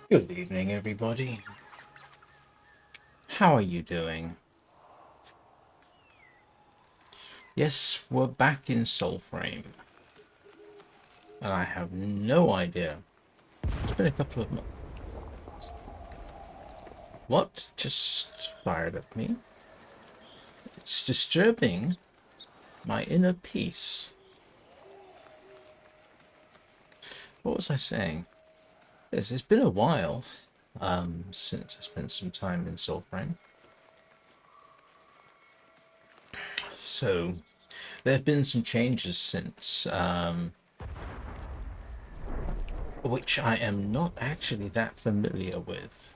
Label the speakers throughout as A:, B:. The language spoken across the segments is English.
A: Good evening, everybody. How are you doing? Yes, we're back in Soulframe, and I have no idea. It's been a couple of months. What just fired at me? It's disturbing my inner peace. What was I saying? Yes, it's been a while since I spent some time in Soulframe. So there have been some changes since, which I am not actually that familiar with.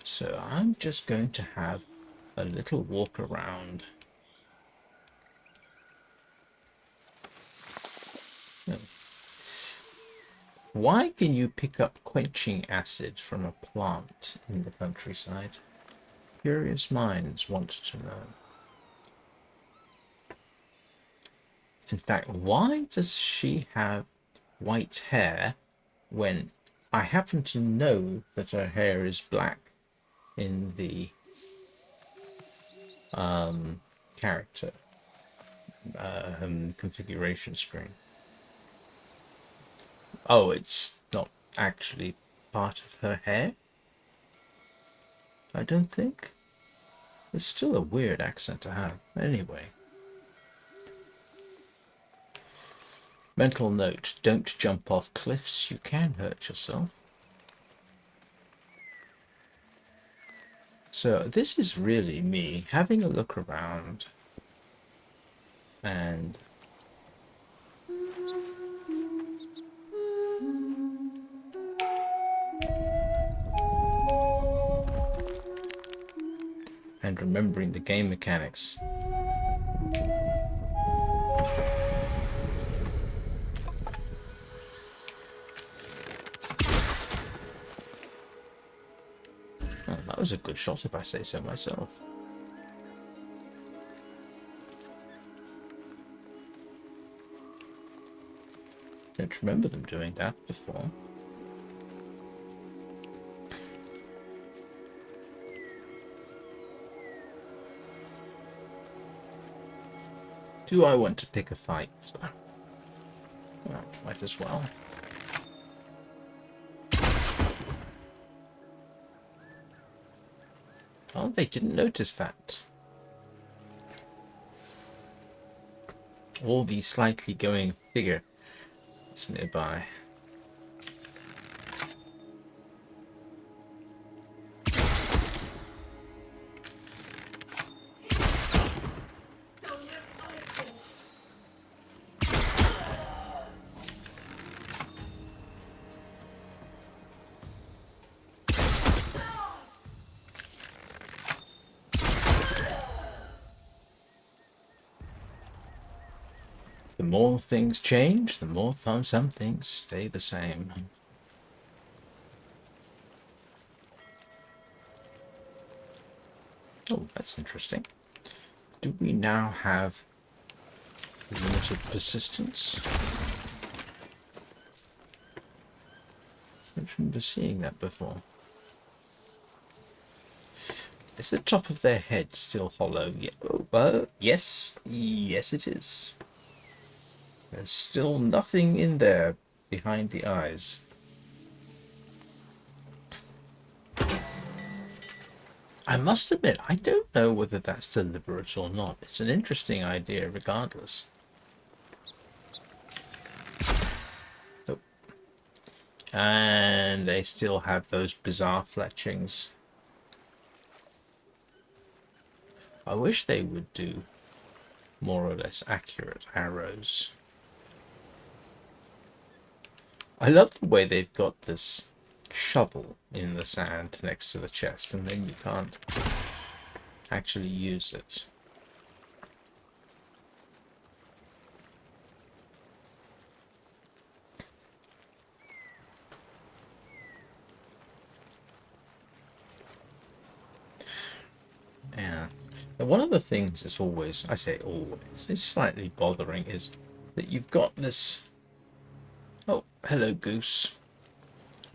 A: So I'm just going to have a little walk around. Oh. Why can you pick up quenching acid from a plant in the countryside? Curious minds want to know. In fact, why does she have white hair when I happen to know that her hair is black in the character configuration screen? Oh, it's not actually part of her hair? I don't think. It's still a weird accent to have. Anyway. Mental note, don't jump off cliffs. You can hurt yourself. So this is really me having a look around and remembering the game mechanics. Well, that was a good shot if I say so myself. Don't remember them doing that before. Do I want to pick a fight? Well, might as well. Oh, they didn't notice that. All the slightly going figure is nearby. The more things change, the more some things stay the same. Oh, that's interesting. Do we now have limited persistence? I don't remember seeing that before. Is the top of their head still hollow? Yeah. Oh, yes. Yes, it is. There's still nothing in there behind the eyes. I must admit, I don't know whether that's deliberate or not. It's an interesting idea regardless. Oh. And they still have those bizarre fletchings. I wish they would do more or less accurate arrows. I love the way they've got this shovel in the sand next to the chest, and then you can't actually use it. Yeah. And one of the things that's always, I say always, is slightly bothering is that you've got this... Oh, hello, goose.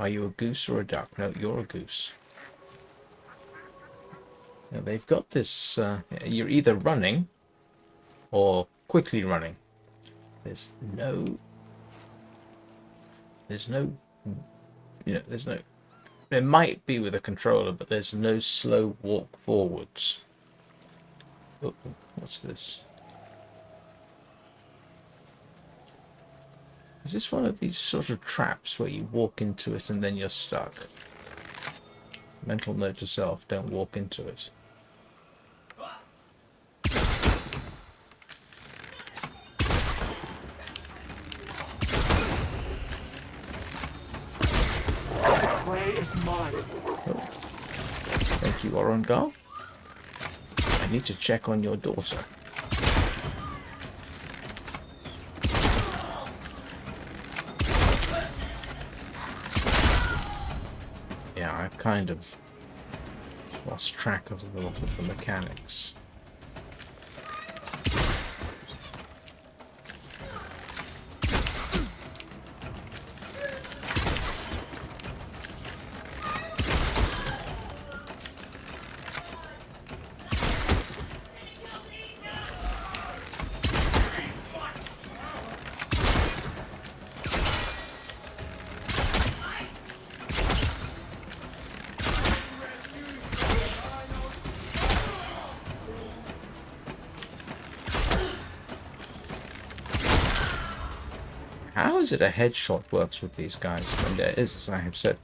A: Are you a goose or a duck? No, you're a goose. Now they've got this, you're either running or quickly running. There's no, there's no, there's no, it might be with a controller, but there's no slow walk forwards. Oh, what's this? Is this one of these sort of traps where you walk into it and then you're stuck? Mental note to self, don't walk into it.
B: Prey is mine.
A: Oh. Thank you, Orongar. I need to check on your daughter. Yeah, I kind of lost track of a lot of the mechanics. How is it a headshot works with these guys when there is, as I have said,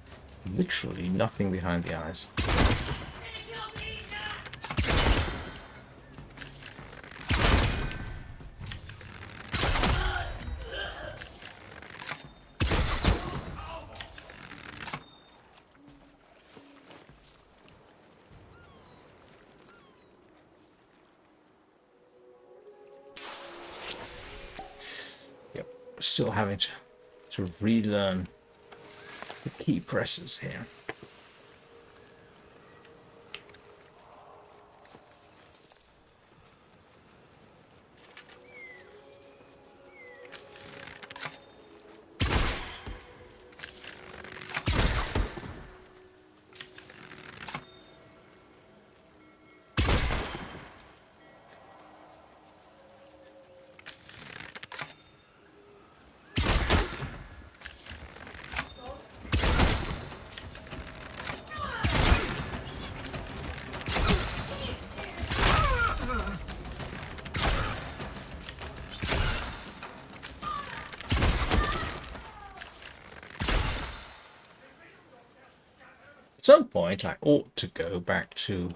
A: literally nothing behind the eyes? Yep, still having to relearn the key presses here. At some point, I ought to go back to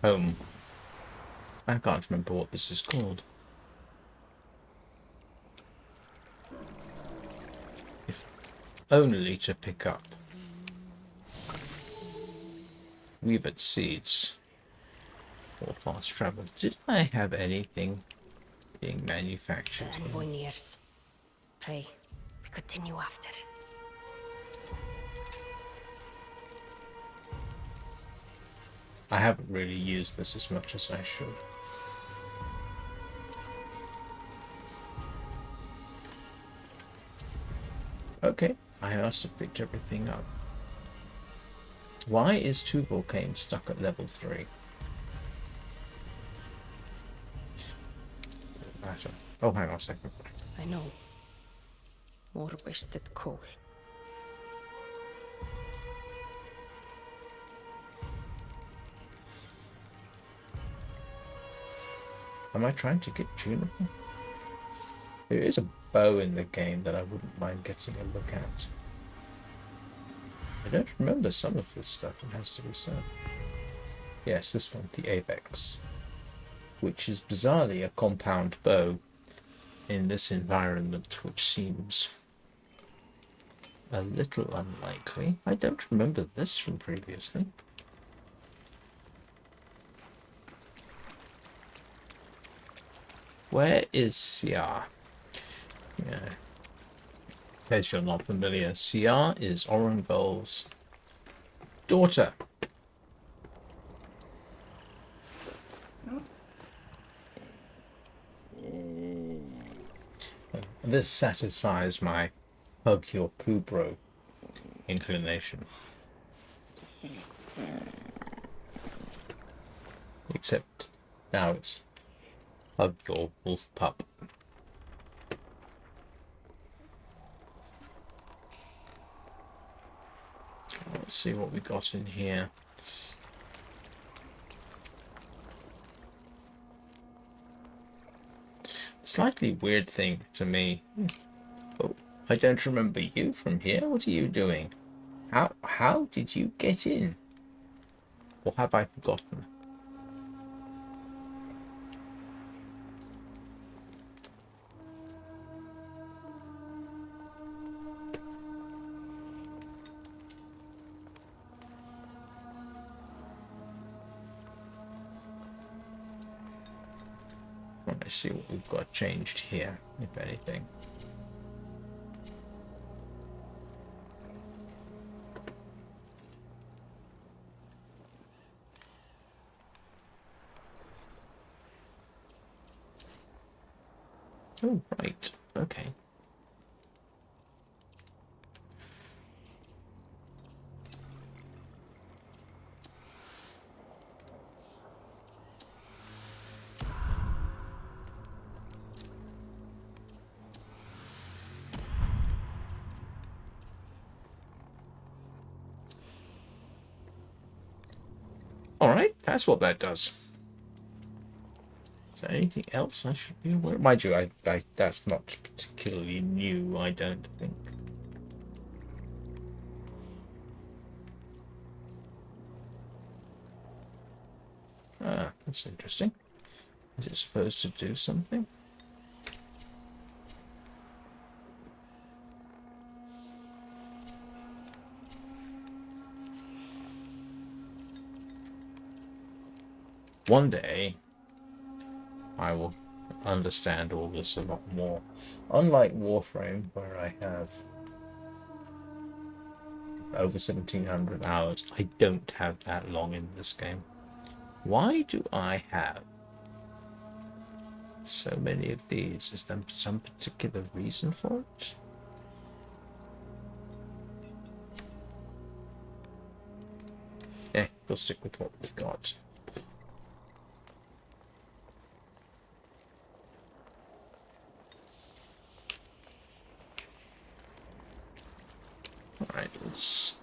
A: home. I can't remember what this is called. If only to pick up Weavered seeds or fast travel. Did I have anything being manufactured?
C: Envoy nears. Pray, we continue after.
A: I haven't really used this as much as I should. Okay, I must have picked everything up. Why is Two Volcane stuck at level 3? Matter. Oh, hang on a second.
C: I know. More wasted coal.
A: Am I trying to get tunable? There is a bow in the game that I wouldn't mind getting a look at. I don't remember some of this stuff, it has to be said. Yes, this one, the Apex, which is bizarrely a compound bow in this environment, which seems a little unlikely. I don't remember this from previously. Where is Siar? Yeah. In case you're not familiar, Siar is Orangol's daughter. This satisfies my hug your Kubro inclination. Except now it's hug your wolf pup. Let's see what we got in here. Slightly weird thing to me. Oh, I don't remember you from here. What are you doing? How did you get in? Or have I forgotten? Let's see what we've got changed here, if anything. Oh, right. Okay. Alright, that's what that does. Is there anything else I should be aware of? Mind you, that's not particularly new, I don't think. Ah, that's interesting. Is it supposed to do something? One day, I will understand all this a lot more. Unlike Warframe, where I have over 1700 hours, I don't have that long in this game. Why do I have so many of these? Is there some particular reason for it? We'll stick with what we've got. Alright, let's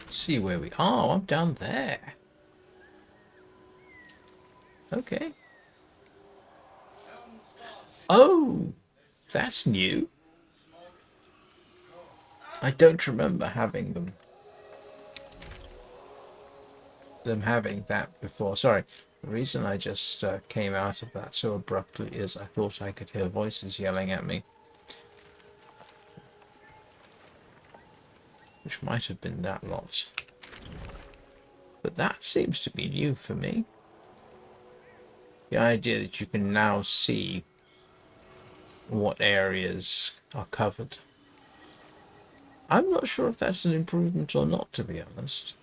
A: see where we are. Oh, I'm down there. Okay. Oh, that's new. I don't remember having them having that before. Sorry. The reason I just came out of that so abruptly is I thought I could hear voices yelling at me. Which might have been that lot. But that seems to be new for me. The idea that you can now see what areas are covered. I'm not sure if that's an improvement or not, to be honest.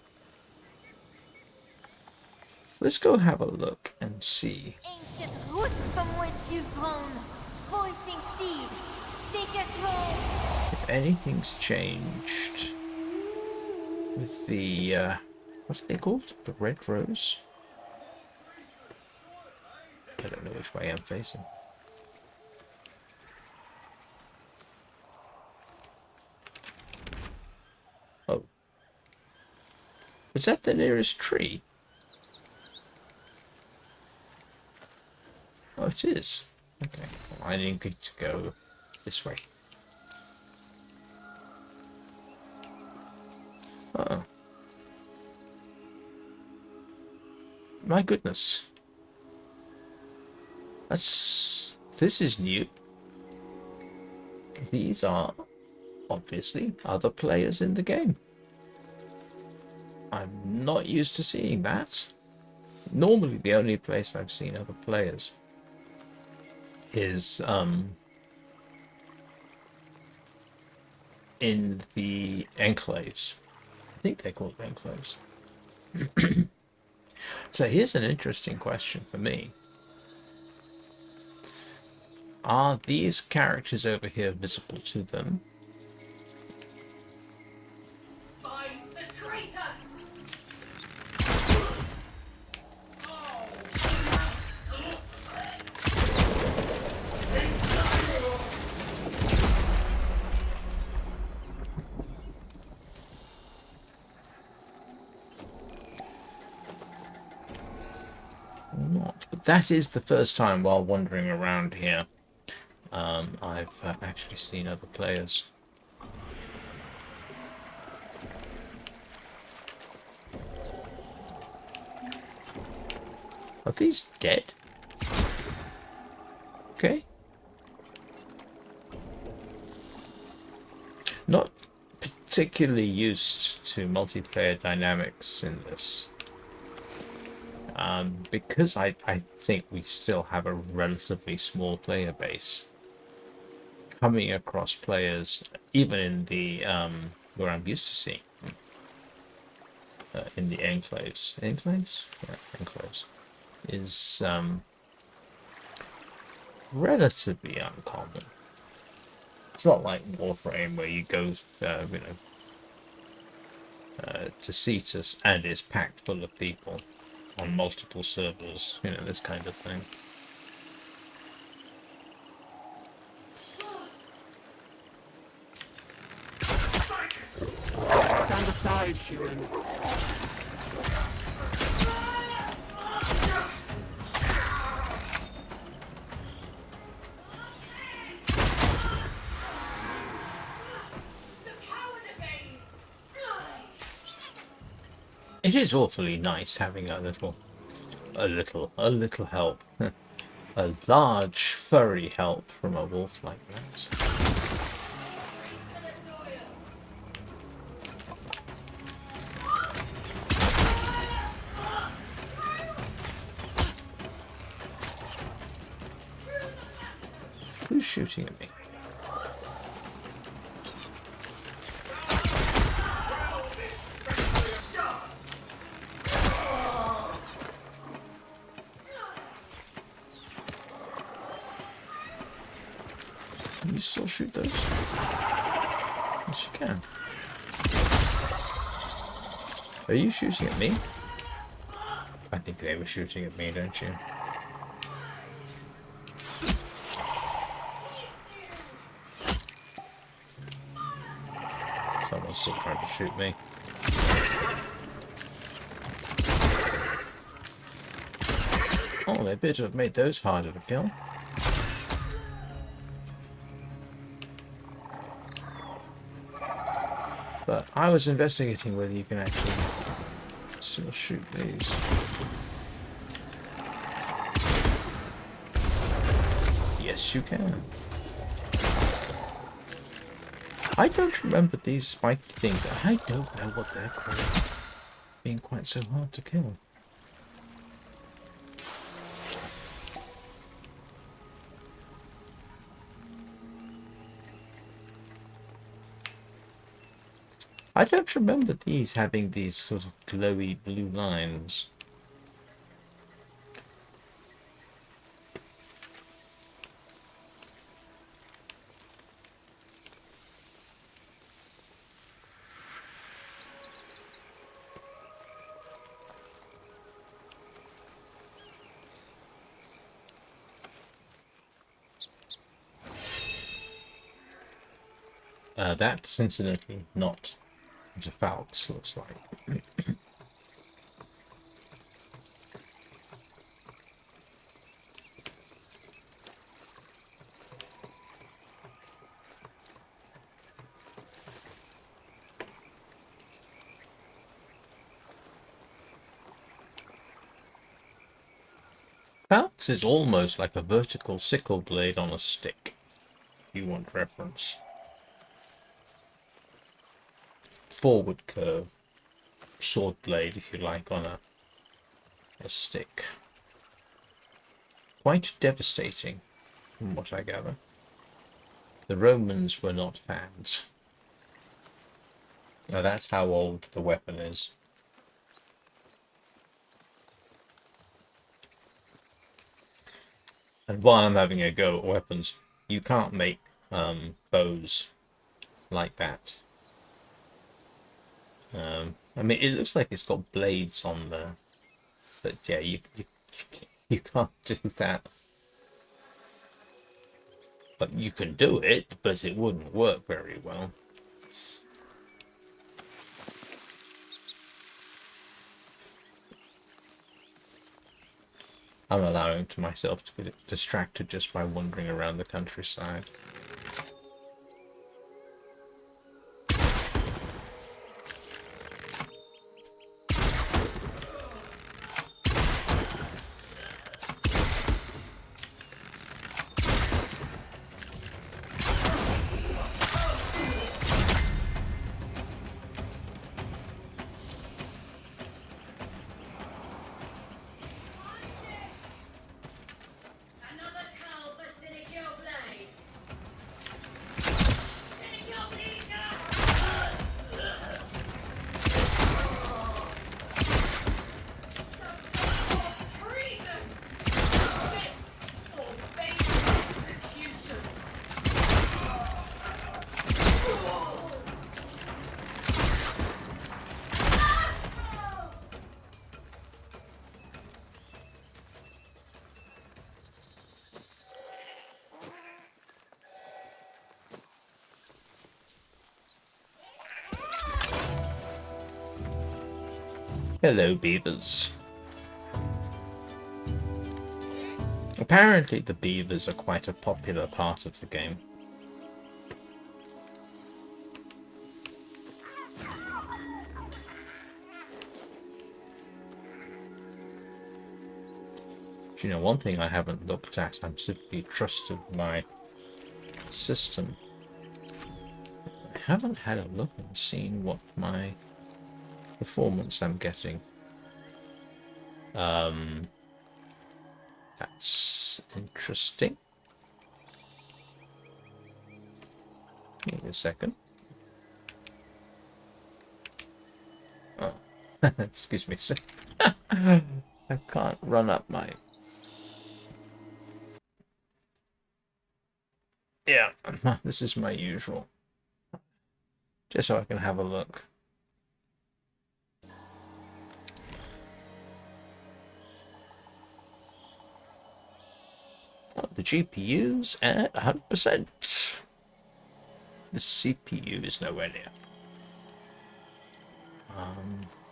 A: Let's go have a look and see.
D: Ancient roots from which you've grown, voicing seed, take us home.
A: If anything's changed with the, what are they called? The red rose? I don't know which way I'm facing. Oh. Is that the nearest tree? Oh, it is. Okay. Well, I need to go this way. Oh. My goodness. This is new. These are obviously other players in the game. I'm not used to seeing that. Normally the only place I've seen other players is in the enclaves. I think they're called enclaves. So here's an interesting question for me. Are these characters over here visible to them?
C: Find the traitor!
A: Or not? But that is the first time while wandering around here I've actually seen other players. Are these dead? Okay. Not particularly used to multiplayer dynamics in this. Because I think we still have a relatively small player base. Coming across players, even in the where I'm used to seeing in the enclaves, yeah, enclaves, is relatively uncommon. It's not like Warframe where you go, to Cetus and it's packed full of people on multiple servers, this kind of thing.
B: Stand aside, human.
A: It is awfully nice having a little help. A large furry help from a wolf like that. Who's shooting at me? Can you still shoot those? Yes, you can. Are you shooting at me? I think they were shooting at me, don't you? Someone's still trying to shoot me. Oh, they appear to have made those harder to kill. But I was investigating whether you can actually still shoot these. Yes, you can. I don't remember these spiky things. I don't know what they're called. Being quite so hard to kill. I don't remember these having these sort of glowy blue lines. That's incidentally not what a falx looks like. Falx is almost like a vertical sickle blade on a stick, if you want reference. Forward curve, sword blade, if you like, on a stick. Quite devastating, from what I gather. The Romans were not fans. Now that's how old the weapon is. And while I'm having a go at weapons, you can't make bows like that. I mean, it looks like it's got blades on there, but yeah, you can't do that. But you can do it, but it wouldn't work very well. I'm allowing to myself to get distracted just by wandering around the countryside.
D: Another cow for Cynic blades.
A: Hello, beavers. Apparently the beavers are quite a popular part of the game. Do you know, one thing I haven't looked at, I'm simply trusted my system. I haven't had a look and seen what my performance I'm getting. That's interesting. Give me a second. Oh, excuse me. I can't run up my... Yeah, this is my usual. Just so I can have a look. Oh, the GPU's at 100%. The CPU is nowhere near.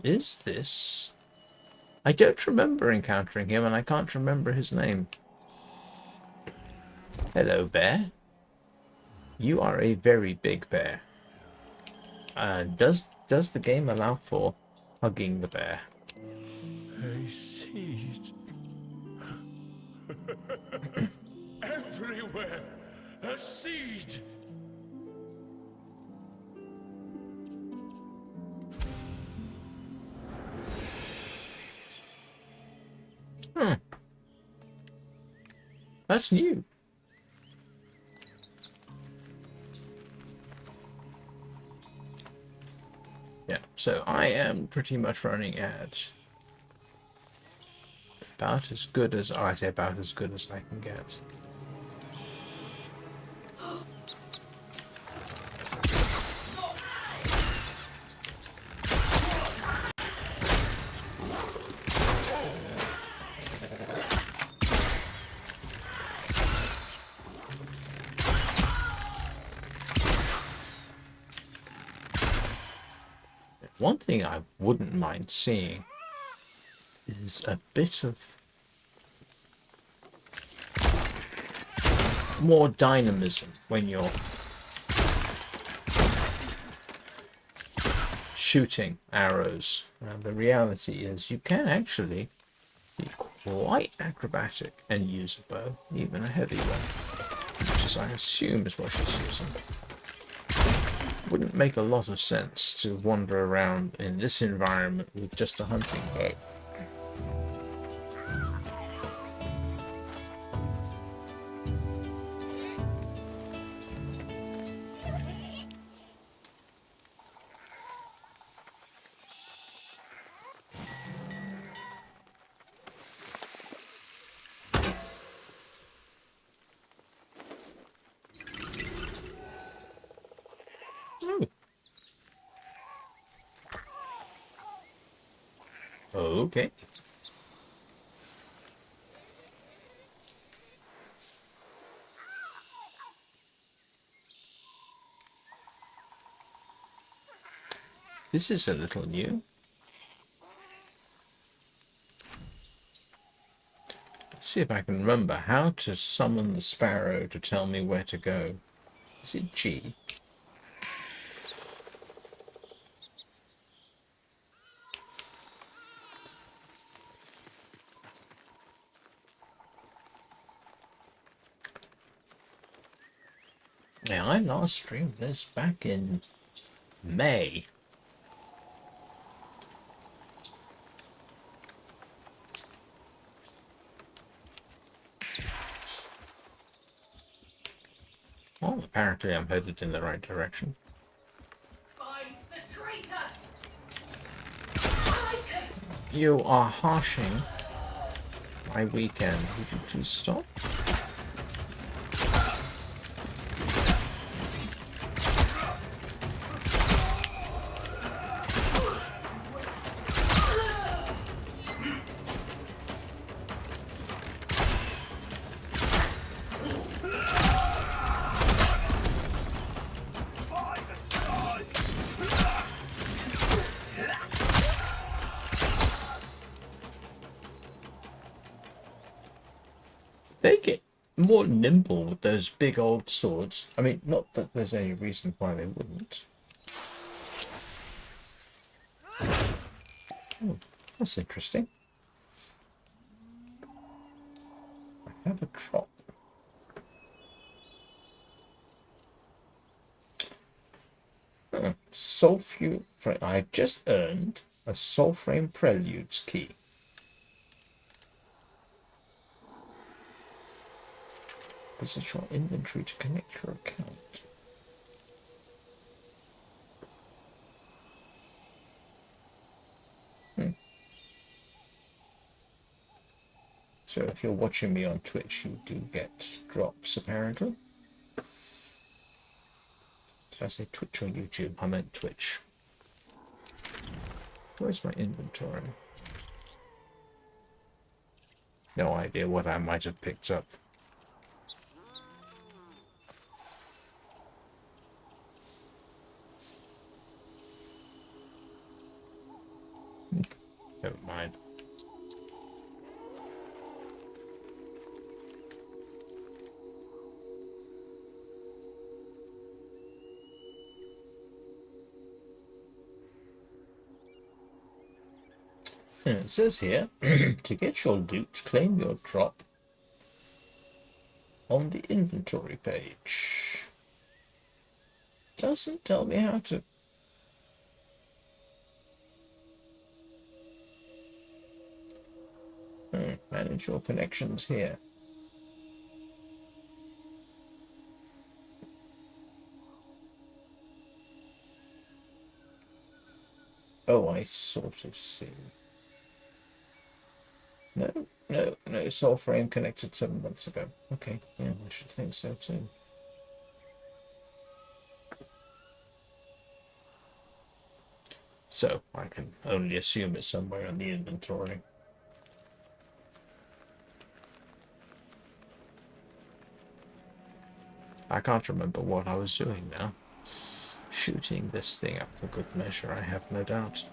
A: Is this... I don't remember encountering him, and I can't remember his name. Hello, bear. You are a very big bear. Does the game allow for hugging the bear?
E: I see it. Everywhere! A seed!
A: That's new. Yeah, so I am pretty much running at about as good as, I say about as good as I can get. One thing I wouldn't mind seeing is a bit of more dynamism when you're shooting arrows. The reality is you can actually be quite acrobatic and use a bow, even a heavy one, which is, I assume, is what she's using. Wouldn't make a lot of sense to wander around in this environment with just a hunting bow. Okay. This is a little new. Let's see if I can remember how to summon the sparrow to tell me where to go. Is it G? Yeah, I last streamed this back in May. Well, apparently I'm headed in the right direction.
C: Find the traitor!
A: You are harshing my weekend. Would you please stop? They get more nimble with those big old swords. I mean, not that there's any reason why they wouldn't. Oh, that's interesting. I have a drop. Soulframe. I've just earned a Soulframe Preludes key. Visit your inventory to connect your account. So if you're watching me on Twitch, you do get drops, apparently. Did I say Twitch or YouTube? I meant Twitch. Where's my inventory? No idea what I might have picked up. Never mind. It says here, to get your loot, claim your drop on the inventory page. Doesn't tell me how to. Manage your connections here. Oh, I sort of see. No, Soulframe connected 7 months ago. Okay, yeah, I should think so too. So, I can only assume it's somewhere in the inventory. I can't remember what I was doing now. Shooting this thing up for good measure, I have no doubt.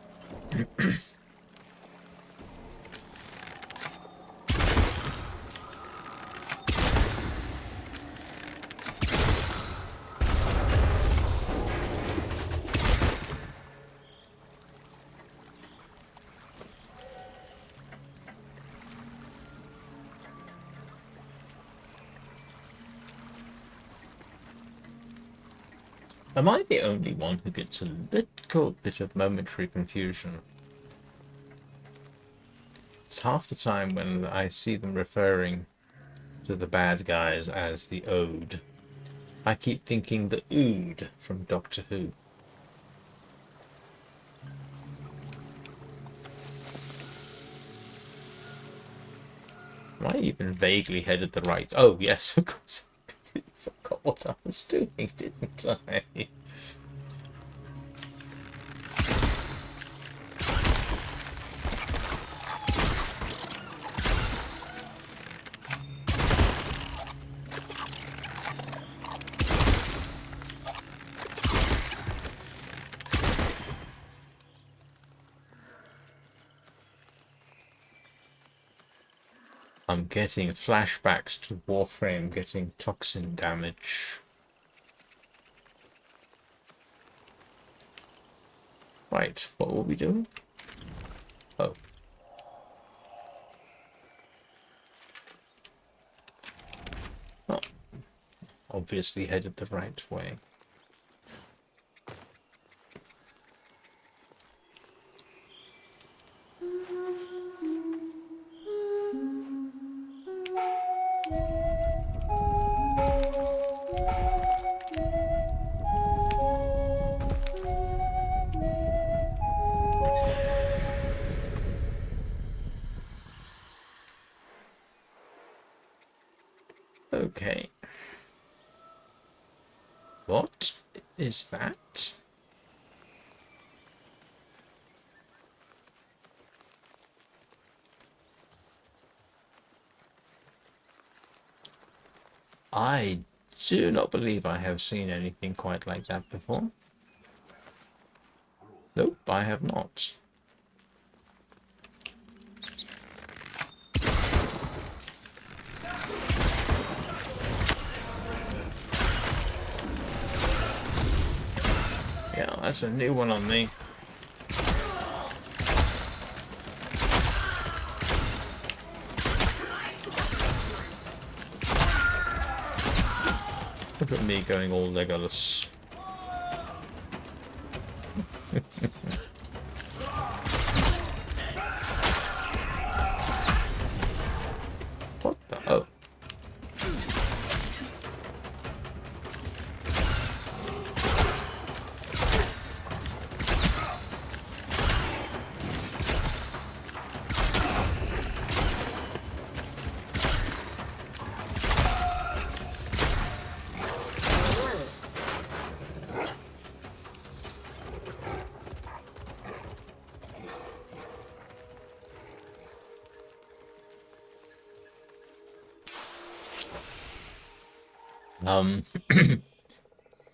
A: Am I the only one who gets a little bit of momentary confusion? It's half the time when I see them referring to the bad guys as the Ode. I keep thinking the Ood from Doctor Who. Am I even vaguely headed the right? Oh, yes, of course. I forgot what I was doing, didn't I? I'm getting flashbacks to Warframe getting toxin damage. Right, what will we do? Oh. Oh. Obviously headed the right way. Okay. What is that? I do not believe I have seen anything quite like that before. Nope, I have not. Yeah, that's a new one on me. Look at me going all Legolas. What the? Oh.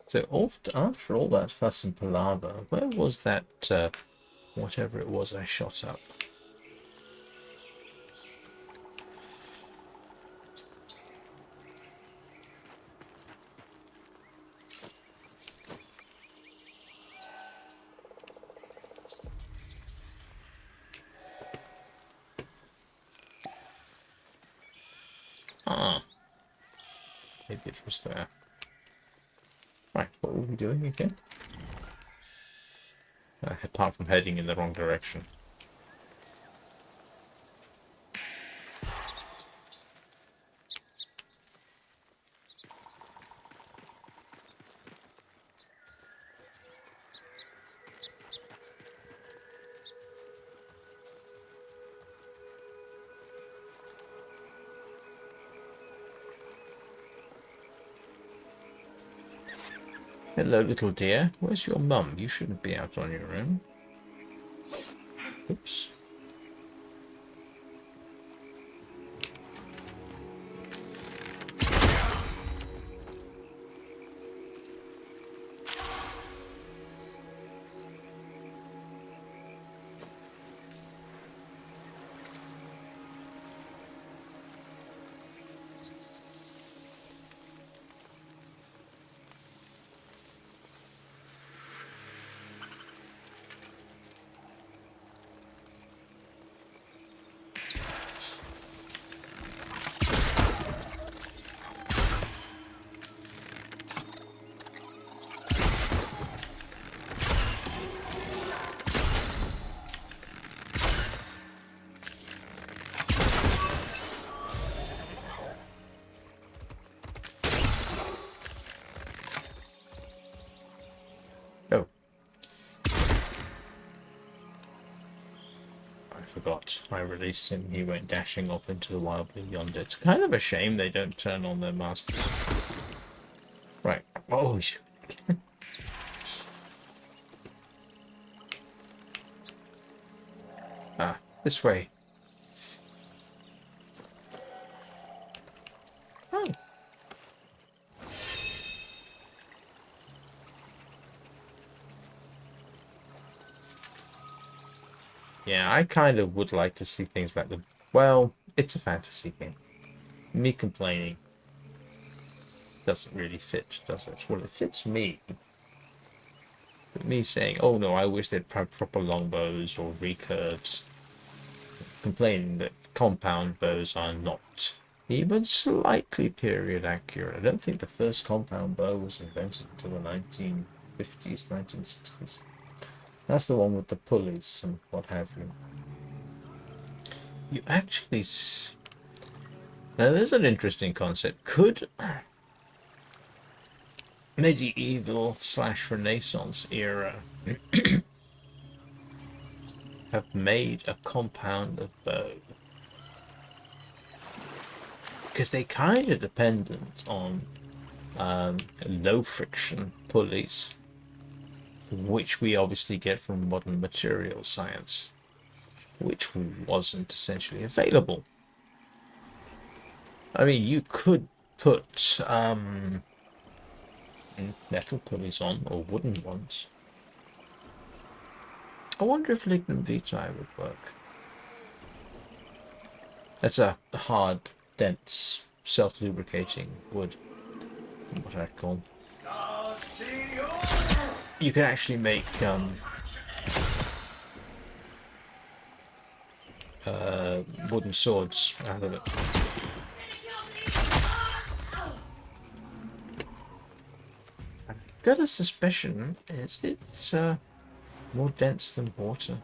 A: So after all that fuss and palaver, where was that, whatever it was I shot up? Ah, maybe it was there. Right, what were we doing again? Apart from heading in the wrong direction. Hello, little dear. Where's your mum? You shouldn't be out on your own. Oops. Oh. I forgot. I released him. He went dashing off into the wild blue yonder. It's kind of a shame they don't turn on their masters. Right. Oh, ah, this way. Oh. Yeah, I kind of would like to see things like the... Well, it's a fantasy game. Me complaining doesn't really fit, does it? Well, it fits me. But me saying, oh no, I wish they'd have proper longbows or recurves. Complaining that compound bows are not even slightly period accurate. I don't think the first compound bow was invented until the 1950s, 1960s. That's the one with the pulleys and what have you. You actually... Now there's an interesting concept. Could medieval / Renaissance era have made a compound of bow? Because they kind of dependent on low friction pulleys, which we obviously get from modern material science, which wasn't essentially available. I mean, you could put metal pulleys on, or wooden ones. I wonder if lignum vitae would work. That's a hard, dense, self-lubricating wood. What I'd call. You can actually make wooden swords out of it. I've got a suspicion it's more dense than water.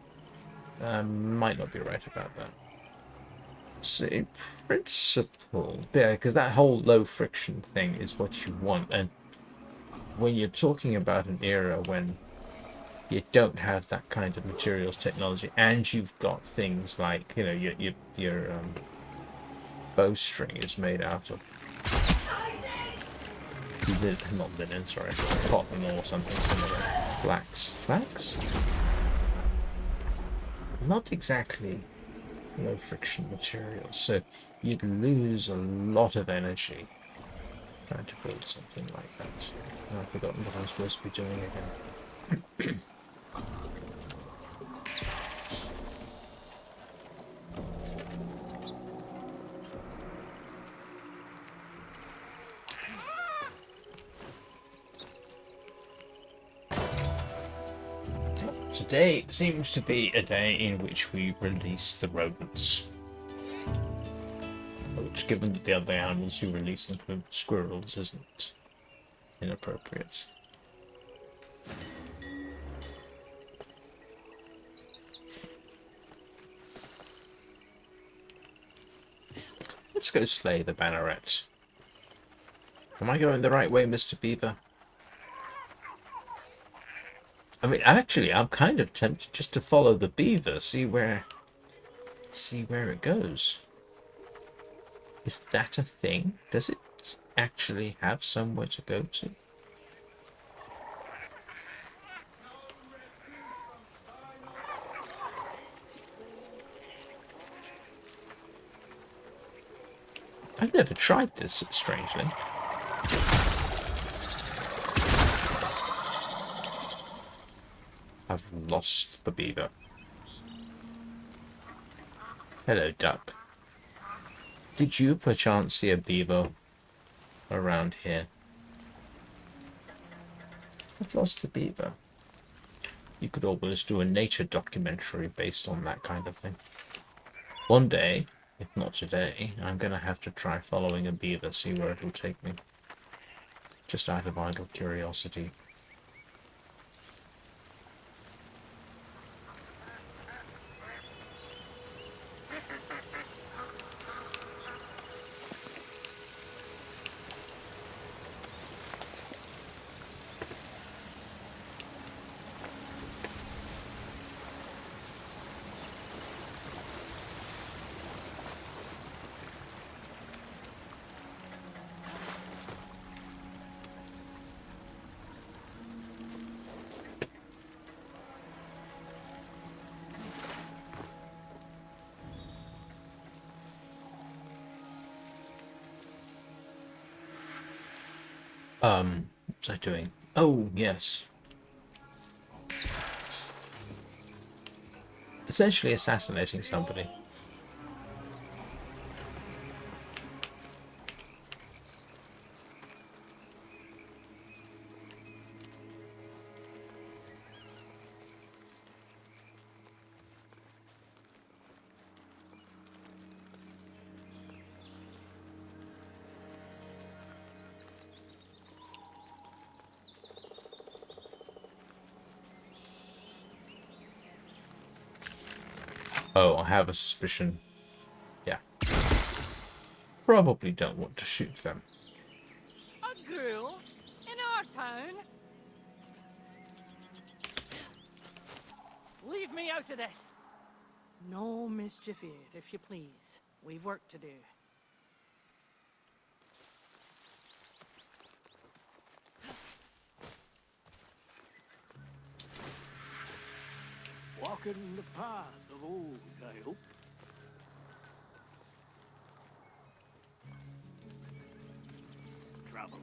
A: Might not be right about that. So in principle, yeah, because that whole low friction thing is what you want, and when you're talking about an era when you don't have that kind of materials technology, and you've got things like, you know, your bowstring is made out of not linen, sorry, cotton or something similar. Flax? Not exactly low friction materials, so you'd lose a lot of energy trying to build something like that. I've forgotten what I'm supposed to be doing again. Today seems to be a day in which we release the rodents. Which, given that the other animals you release include squirrels, isn't inappropriate. Let's go slay the banneret. Am I going the right way, Mr. Beaver? I mean, actually, I'm kind of tempted just to follow the beaver, see where it goes. Is that a thing? Does it actually have somewhere to go to? I've never tried this, strangely. I've lost the beaver. Hello, duck. Did you perchance see a beaver around here? I've lost the beaver. You could almost do a nature documentary based on that kind of thing. One day, if not today, I'm going to have to try following a beaver, see where it'll take me. Just out of idle curiosity. What's I doing? Oh, yes. Essentially assassinating somebody. Oh, I have a suspicion. Yeah. Probably don't want to shoot them.
B: A ghoul? In our town? Leave me out of this. No mischief here, if you please. We've work to do.
E: Walking the path of old, I hope. Traveler.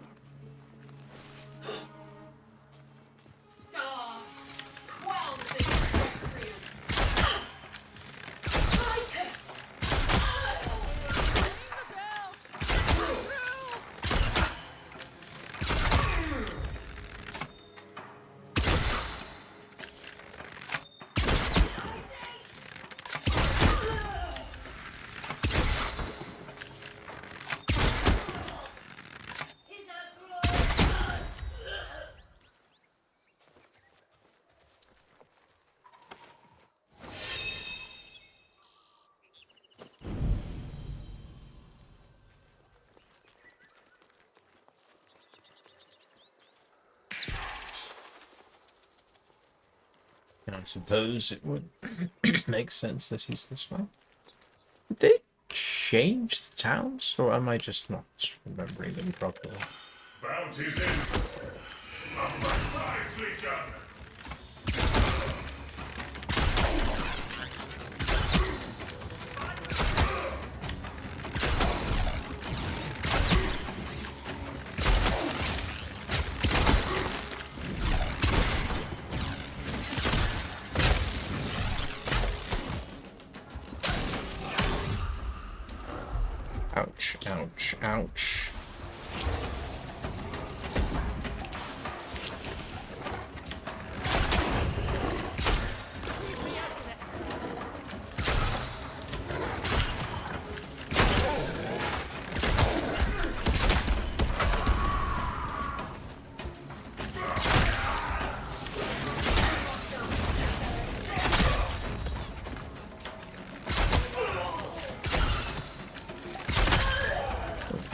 A: I suppose it would make sense that he's this way. Did they change the towns, or am I just not remembering them properly?
E: Bounties in. Nicely done.
A: Ouch, ouch, ouch.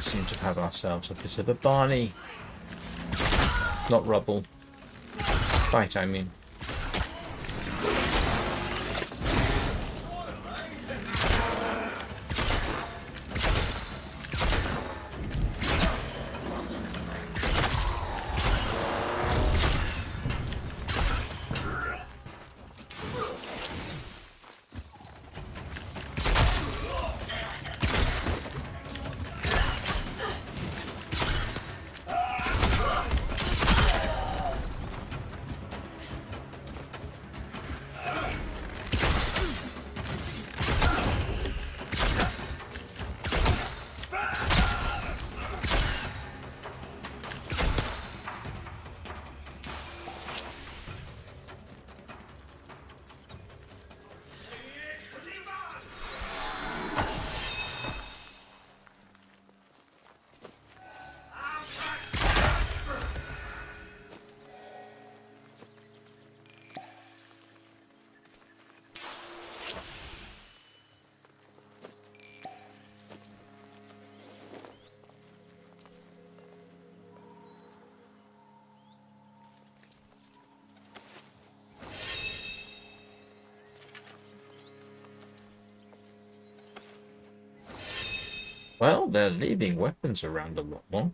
A: Seem to have ourselves a bit of a Barney. Not rubble. Fight, I mean. Well, they're leaving weapons around a lot more.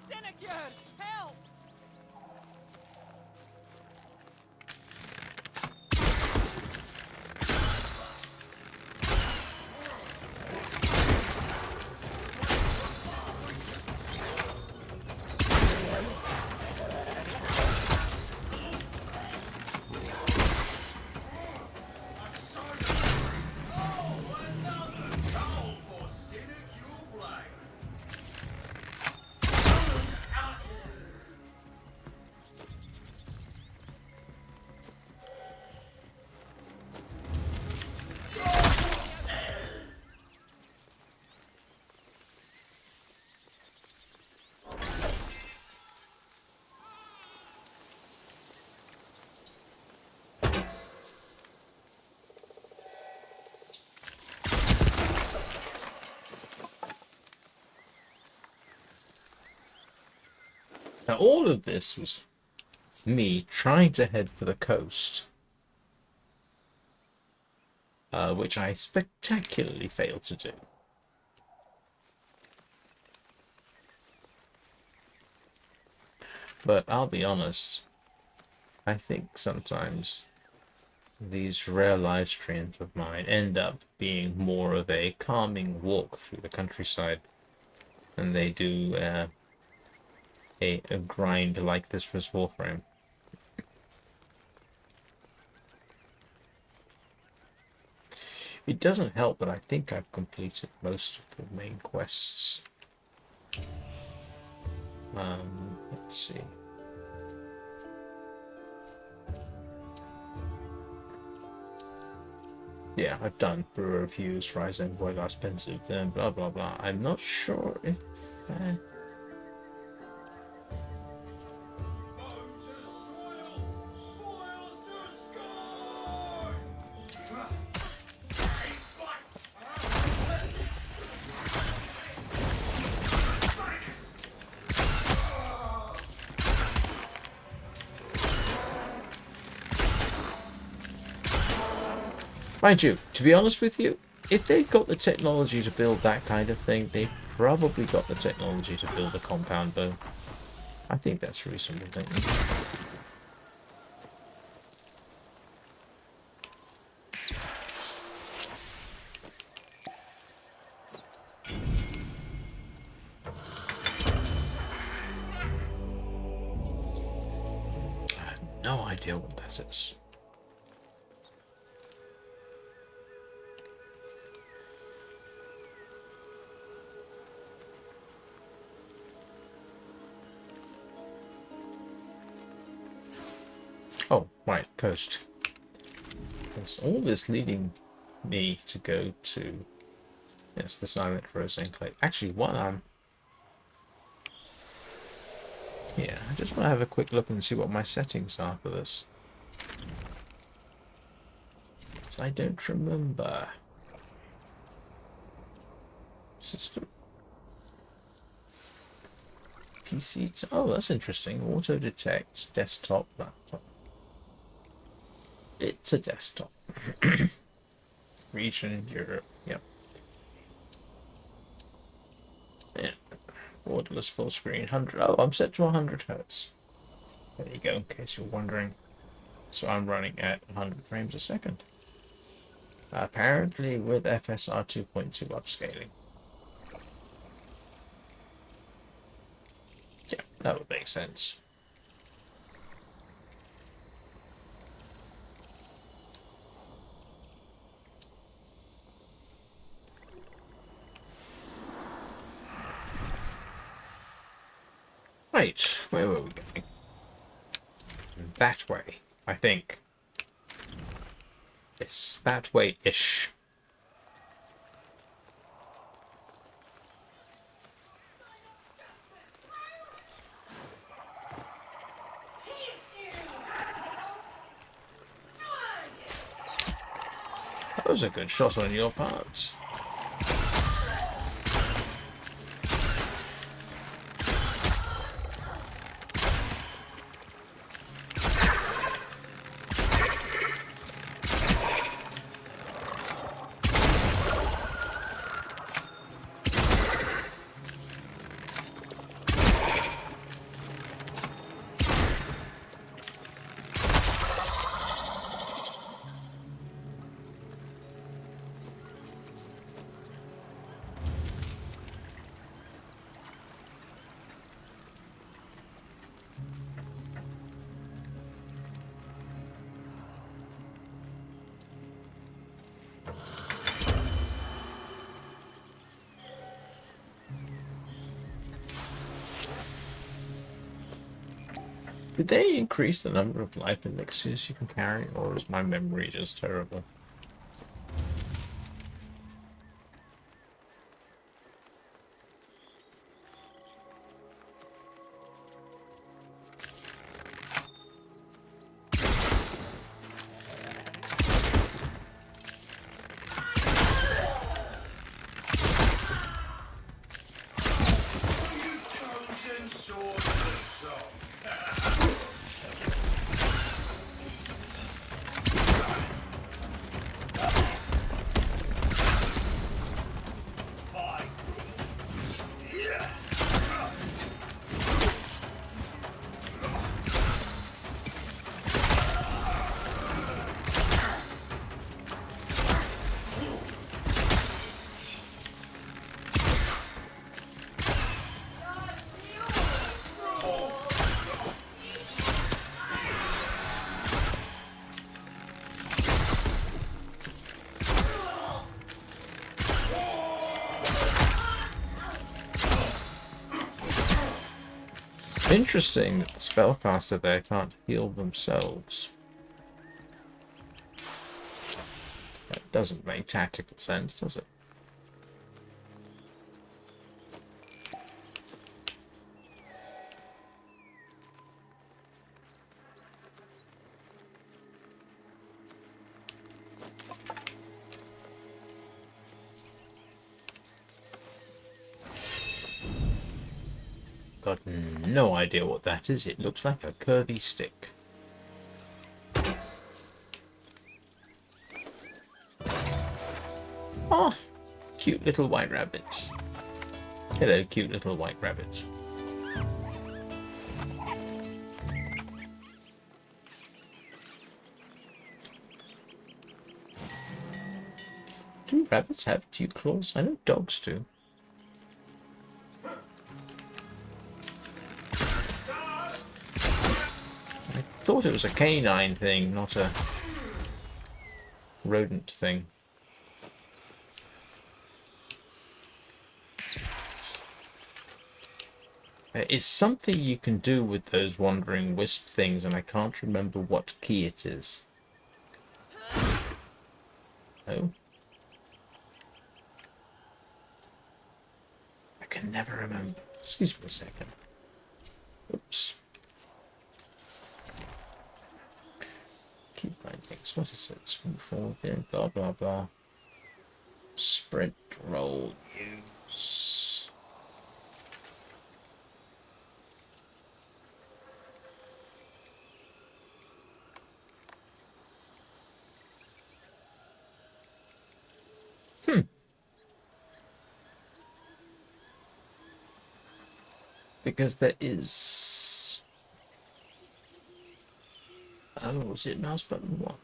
B: Sinecure, help!
A: Now, all of this was me trying to head for the coast, which I spectacularly failed to do. But I'll be honest, I think sometimes these rare live streams of mine end up being more of a calming walk through the countryside than they do a grind like this for Soulframe. It doesn't help that I think I've completed most of the main quests. Let's see. Yeah, I've done brewer reviews, Rise Envoy, Last Pensive, then blah blah blah. I'm not sure if mind you, to be honest with you, if they've got the technology to build that kind of thing, they've probably got the technology to build a compound bow. I think that's reasonable, don't you? I have no idea what that is. Oh, right, coast. There's all this leading me to go to, yes, the Silent Rose Enclave. Actually, while I'm... yeah, I just want to have a quick look and see what my settings are for this. So I don't remember. System. PC. Oh, that's interesting. Auto detect desktop, laptop. It's a desktop. Region Europe. Yep. Yeah. Borderless full screen. 100. Oh, I'm set to 100 Hz. There you go. In case you're wondering. So I'm running at 100 frames a second. Apparently with FSR 2.2 upscaling. Yeah, that would make sense. Right, where were we going? That way, I think. Yes, that way-ish. That was a good shot on your part. Did they increase the number of life elixirs you can carry, or is my memory just terrible?
E: You've chosen sword of the soul.
A: Interesting that the spellcaster there can't heal themselves. That doesn't make tactical sense, does it? Got no idea what that is. It looks like a curvy stick. Oh, cute little white rabbits. Hello, cute little white rabbits. Do rabbits have dew claws? I know dogs do. I thought it was a canine thing, not a rodent thing. There is something you can do with those wandering wisp things, and I can't remember what key it is. Oh. I can never remember. Excuse me a second. Oops. Keep my things. What is it? Move forward there. Blah blah blah. Sprint, roll, use. Because there is... Oh, is it mouse button 1?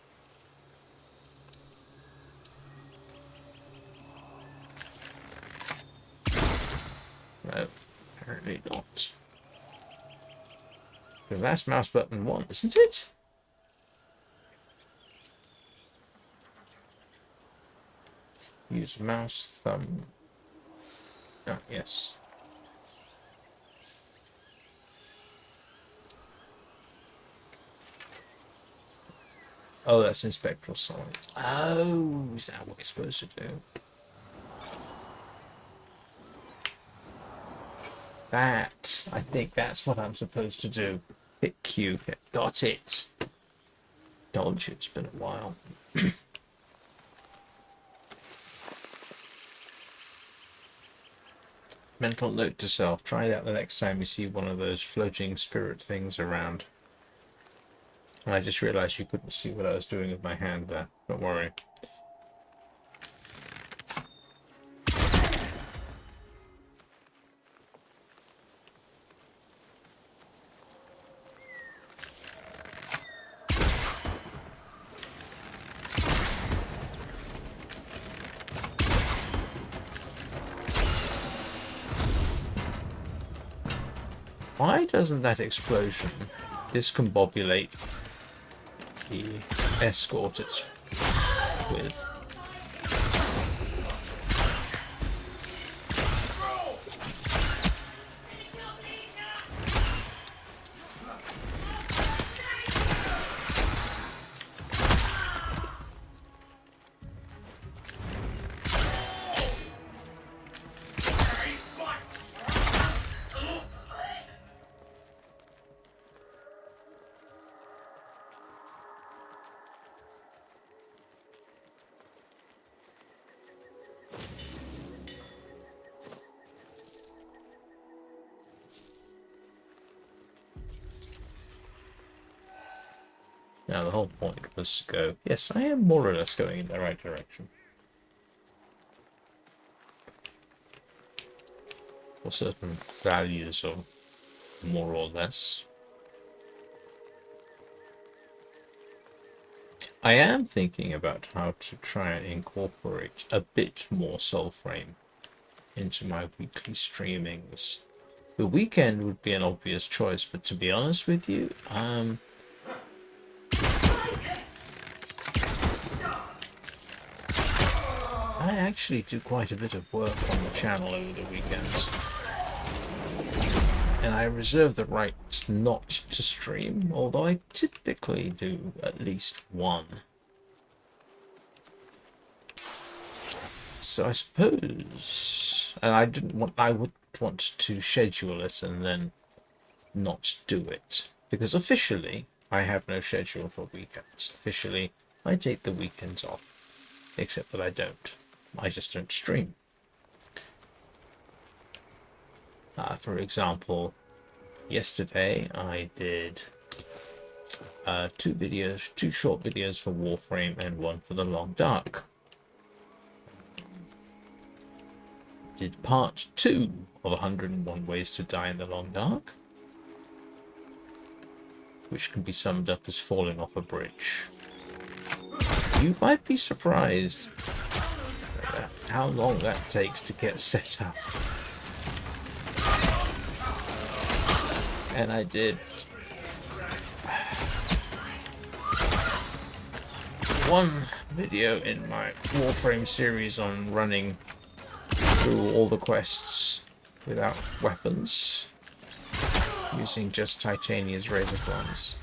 A: No, apparently not. Because that's mouse button 1, isn't it? Use mouse thumb. Ah, yes. Oh, that's in spectral science. Oh, is that what you're supposed to do? That, I think that's what I'm supposed to do. Hit Q. Got it. Told you, it's been a while. Mental note to self. Try that the next time you see one of those floating spirit things around. And I just realized you couldn't see what I was doing with my hand there. Don't worry. Why doesn't that explosion discombobulate the escort it's with? Now the whole point was to go, yes, I am more or less going in the right direction. For certain values, or more or less. I am thinking about how to try and incorporate a bit more Soulframe into my weekly streamings. The weekend would be an obvious choice, but to be honest with you, I actually do quite a bit of work on the channel over the weekends. and I reserve the right not to stream, although I typically do at least one. So I suppose, and I would want to schedule it and then not do it, because officially I have no schedule for weekends. Officially, I take the weekends off, except that I don't. I just don't stream. For example, yesterday I did two short videos for Warframe and one for The Long Dark. Did part 2 of 101 Ways to Die in the Long Dark, which can be summed up as falling off a bridge. You might be surprised at how long that takes to get set up. And I did one video in my Warframe series on running through all the quests without weapons, using just Titania's razor thorns.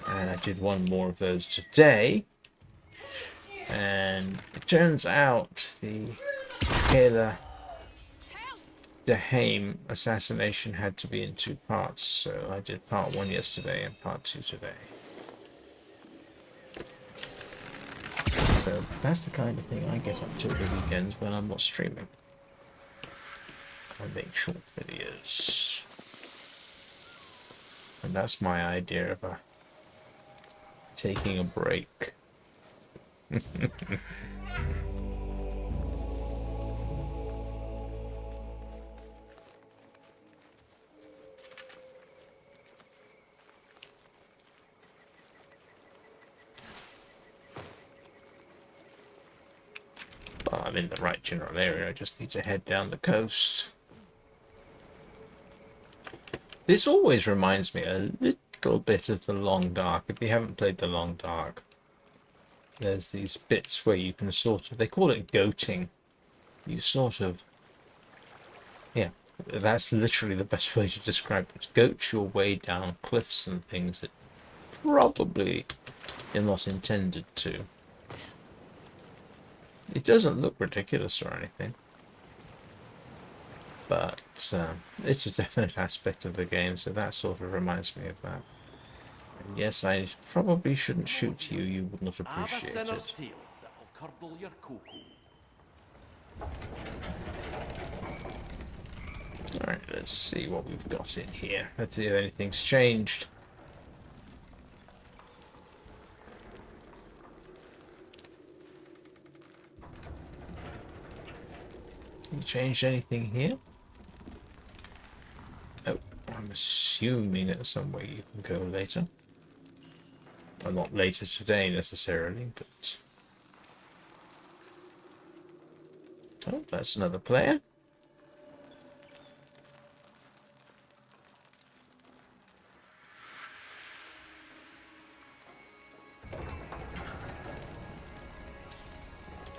A: And I did one more of those today, and it turns out the Kayla Dehaim assassination had to be in 2 parts, so I did part 1 yesterday and part 2 today. So that's the kind of thing I get up to at the weekends when I'm not streaming. I make short videos. And that's my idea of taking a break. Well, I'm in the right general area, I just need to head down the coast. This always reminds me a little bit of The Long Dark. If you haven't played The Long Dark, there's these bits where you can sort of, they call it goating. You sort of, yeah, that's literally the best way to describe it. Goat your way down cliffs and things that probably you're not intended to. It doesn't look ridiculous or anything, but it's a definite aspect of the game, so that sort of reminds me of that. And yes, I probably shouldn't shoot you, you would not appreciate it. Alright, let's see what we've got in here. Let's see if anything's changed. You changed anything here? Oh, I'm assuming there's some way you can go later. Well, not later today necessarily, but... Oh, that's another player.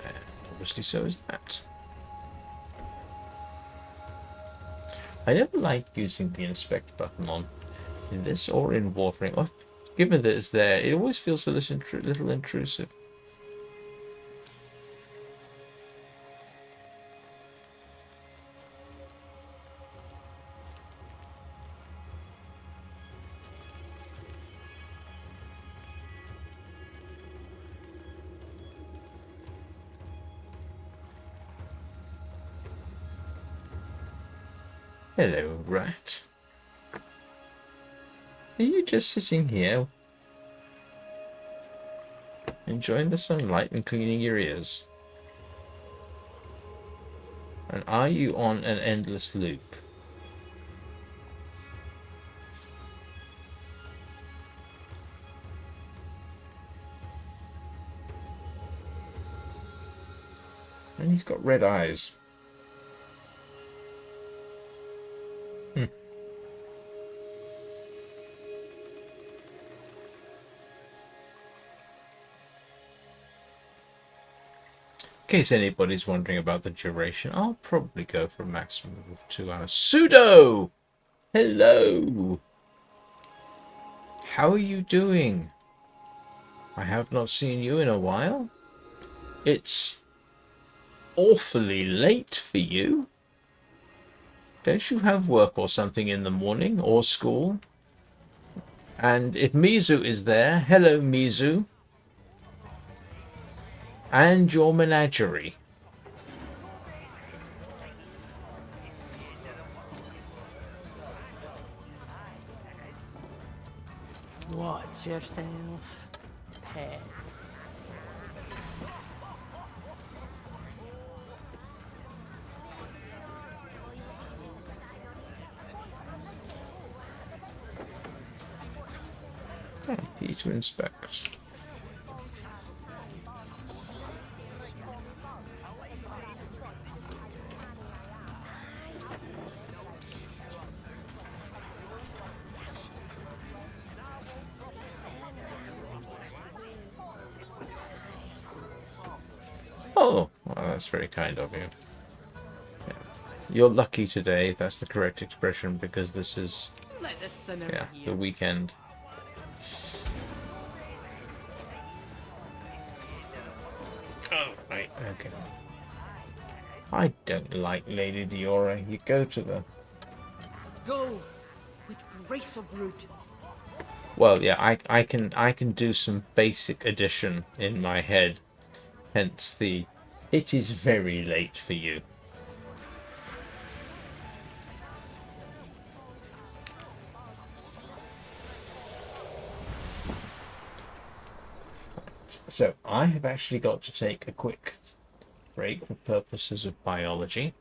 A: And obviously so is that. I never like using the inspect button on in this or in Warframe. Well, given that it's there, it always feels a little intrusive. Hello, rat. Are you just sitting here, enjoying the sunlight and cleaning your ears? And are you on an endless loop? And he's got red eyes. In case anybody's wondering about the duration, I'll probably go for a maximum of 2 hours. Pseudo! Hello. How are you doing? I have not seen you in a while. It's awfully late for you. Don't you have work or something in the morning or school? And if Mizu is there, hello Mizu. And your menagerie.
B: Watch yourself, pet.
A: P to inspect. Oh, well, that's very kind of you. Yeah. You're lucky today, if that's the correct expression, because this is,
B: Let the sinner
A: yeah,
B: hear.
A: the weekend. Oh, right, okay. I don't like Lady Diora. You go to the...
B: Go with grace of root.
A: Well, yeah, I can do some basic addition in my head. Hence the it is very late for you. So I have actually got to take a quick break for purposes of biology.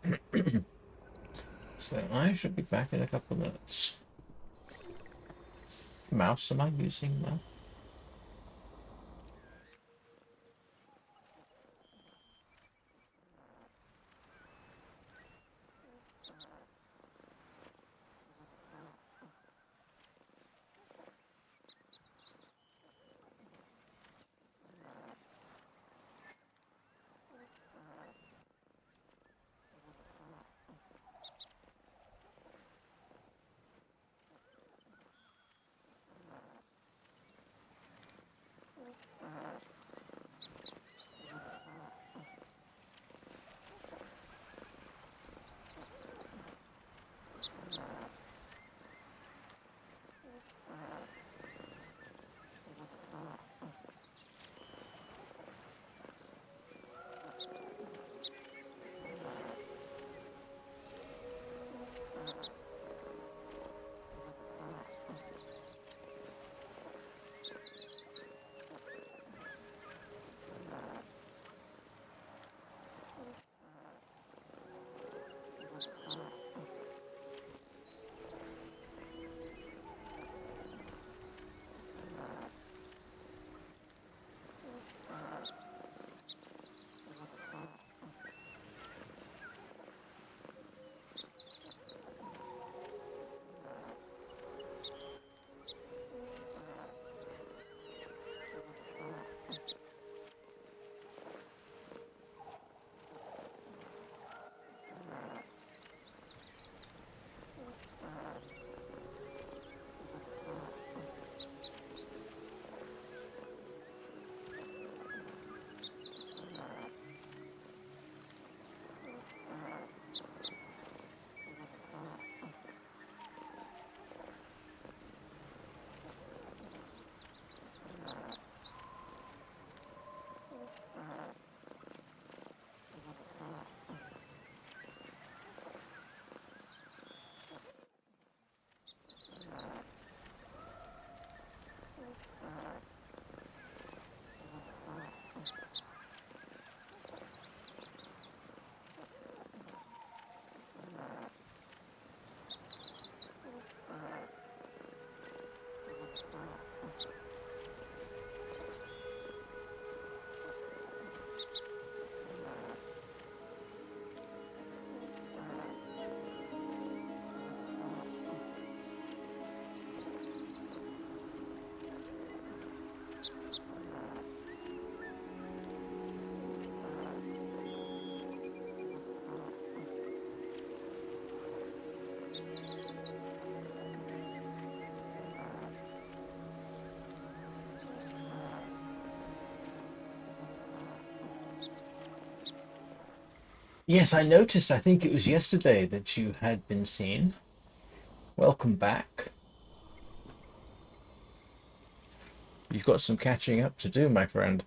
A: So I should be back in a couple of minutes. Mouse am I using now? Yes, I noticed. I think it was yesterday that you had been seen. Welcome back. You've got some catching up to do, my friend.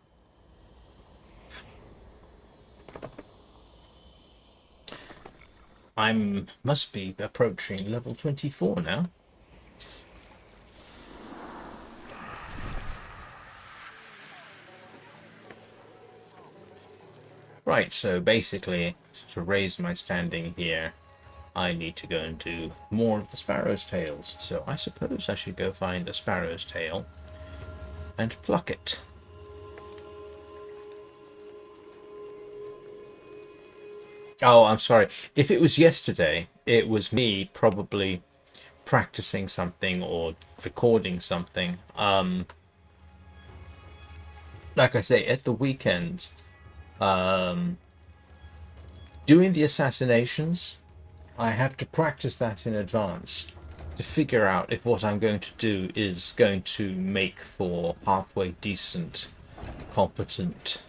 A: Must be approaching level 24 now. Right, so basically, to raise my standing here, I need to go and do more of the sparrow's tails. So I suppose I should go find a sparrow's tail and pluck it. Oh, I'm sorry. If it was yesterday, it was me probably practicing something or recording something. Like I say, at the weekends, doing the assassinations, I have to practice that in advance to figure out if what I'm going to do is going to make for halfway decent, competent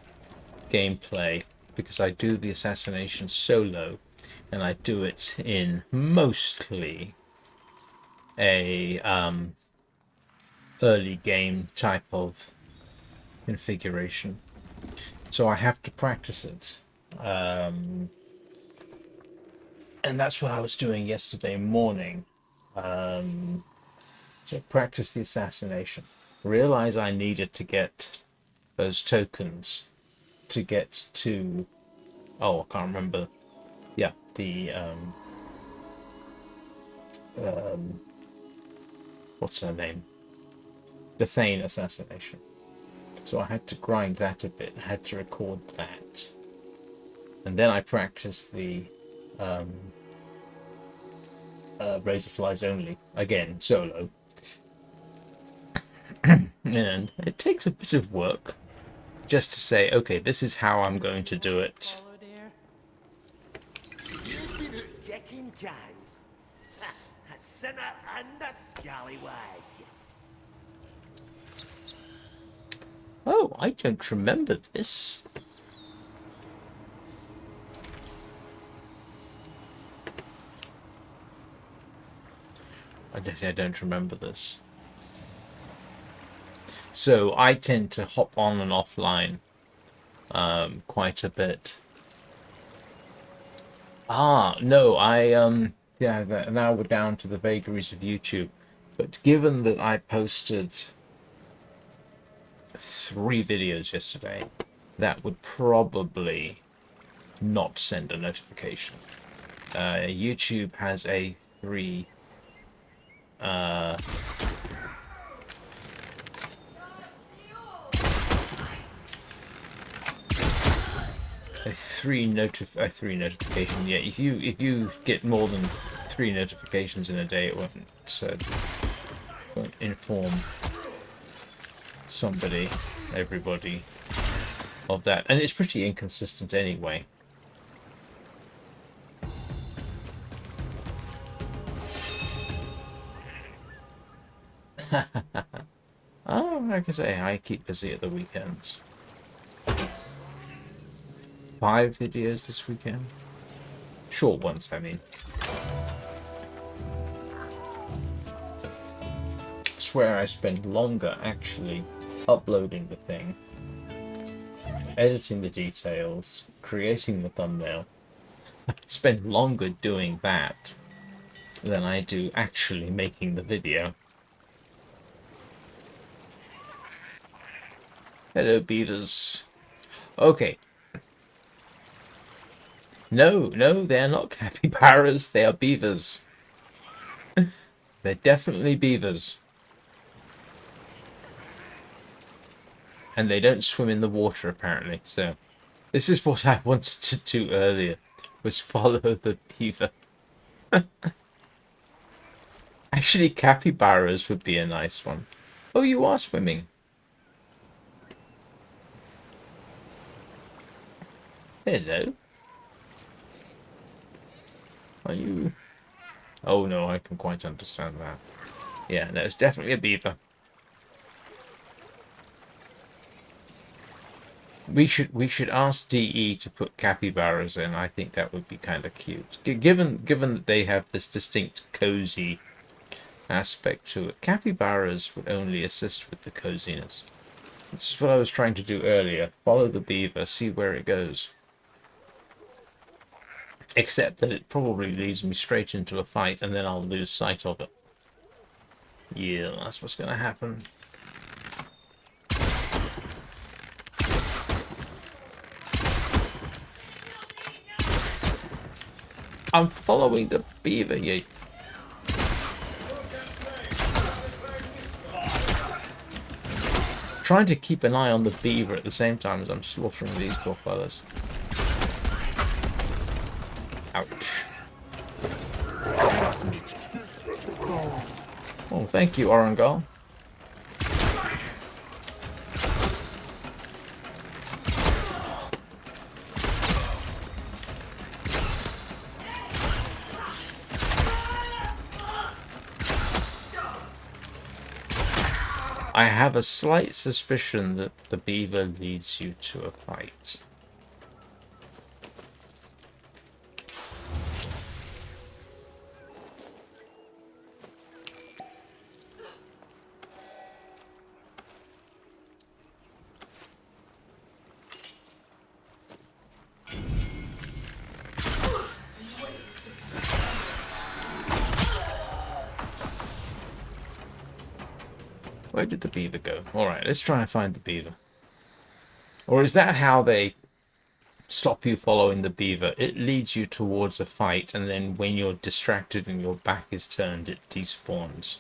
A: gameplay, because I do the assassination solo and I do it in mostly a early game type of configuration, so I have to practice it, and that's what I was doing yesterday morning. So practice the assassination, realize I needed to get those tokens to get to, oh, I can't remember, yeah, the what's her name, the Thane assassination. So I had to grind that a bit, I had to record that. And then I practiced the Razorflies only, again, solo. And it takes a bit of work just to say, okay, this is how I'm going to do it.
B: Follow, dear.
F: You've been at Deccan Gangs. A sinner and a scallywag.
A: Oh, I don't remember this. I don't remember this. So I tend to hop on and offline quite a bit. Ah, no, yeah, now we're down to the vagaries of YouTube. But given that I posted 3 videos yesterday, that would probably not send a notification. YouTube has a 3 a 3 notification. Yeah, if you get more than 3 notifications in a day, it won't inform everybody of that, and it's pretty inconsistent anyway. Oh, like I say, I keep busy at the weekends. 5 videos this weekend. Short ones, I mean. I swear I spend longer actually uploading the thing, editing the details, creating the thumbnail. I spend longer doing that than I do actually making the video. Hello, beavers. Okay. No, they're not capybaras. They are beavers. They're definitely beavers. And they don't swim in the water, apparently. So, this is what I wanted to do earlier, was follow the beaver. Actually, capybaras would be a nice one. Oh, you are swimming. Hello. Are you... Oh no, I can quite understand that. Yeah, no, it's definitely a beaver. We should ask DE to put capybaras in. I think that would be kind of cute. Given that they have this distinct cozy aspect to it, capybaras would only assist with the coziness. This is what I was trying to do earlier. Follow the beaver, see where it goes. Except that it probably leads me straight into a fight and then I'll lose sight of it. Yeah, that's what's going to happen. I'm following the beaver, yeah. Trying to keep an eye on the beaver at the same time as I'm slaughtering these poor fellas. Ouch. Oh, thank you, Orangal. I have a slight suspicion that the beaver leads you to a fight. Where did the beaver go? Alright, let's try and find the beaver. Or is that how they stop you following the beaver? It leads you towards a fight, and then when you're distracted and your back is turned, it despawns.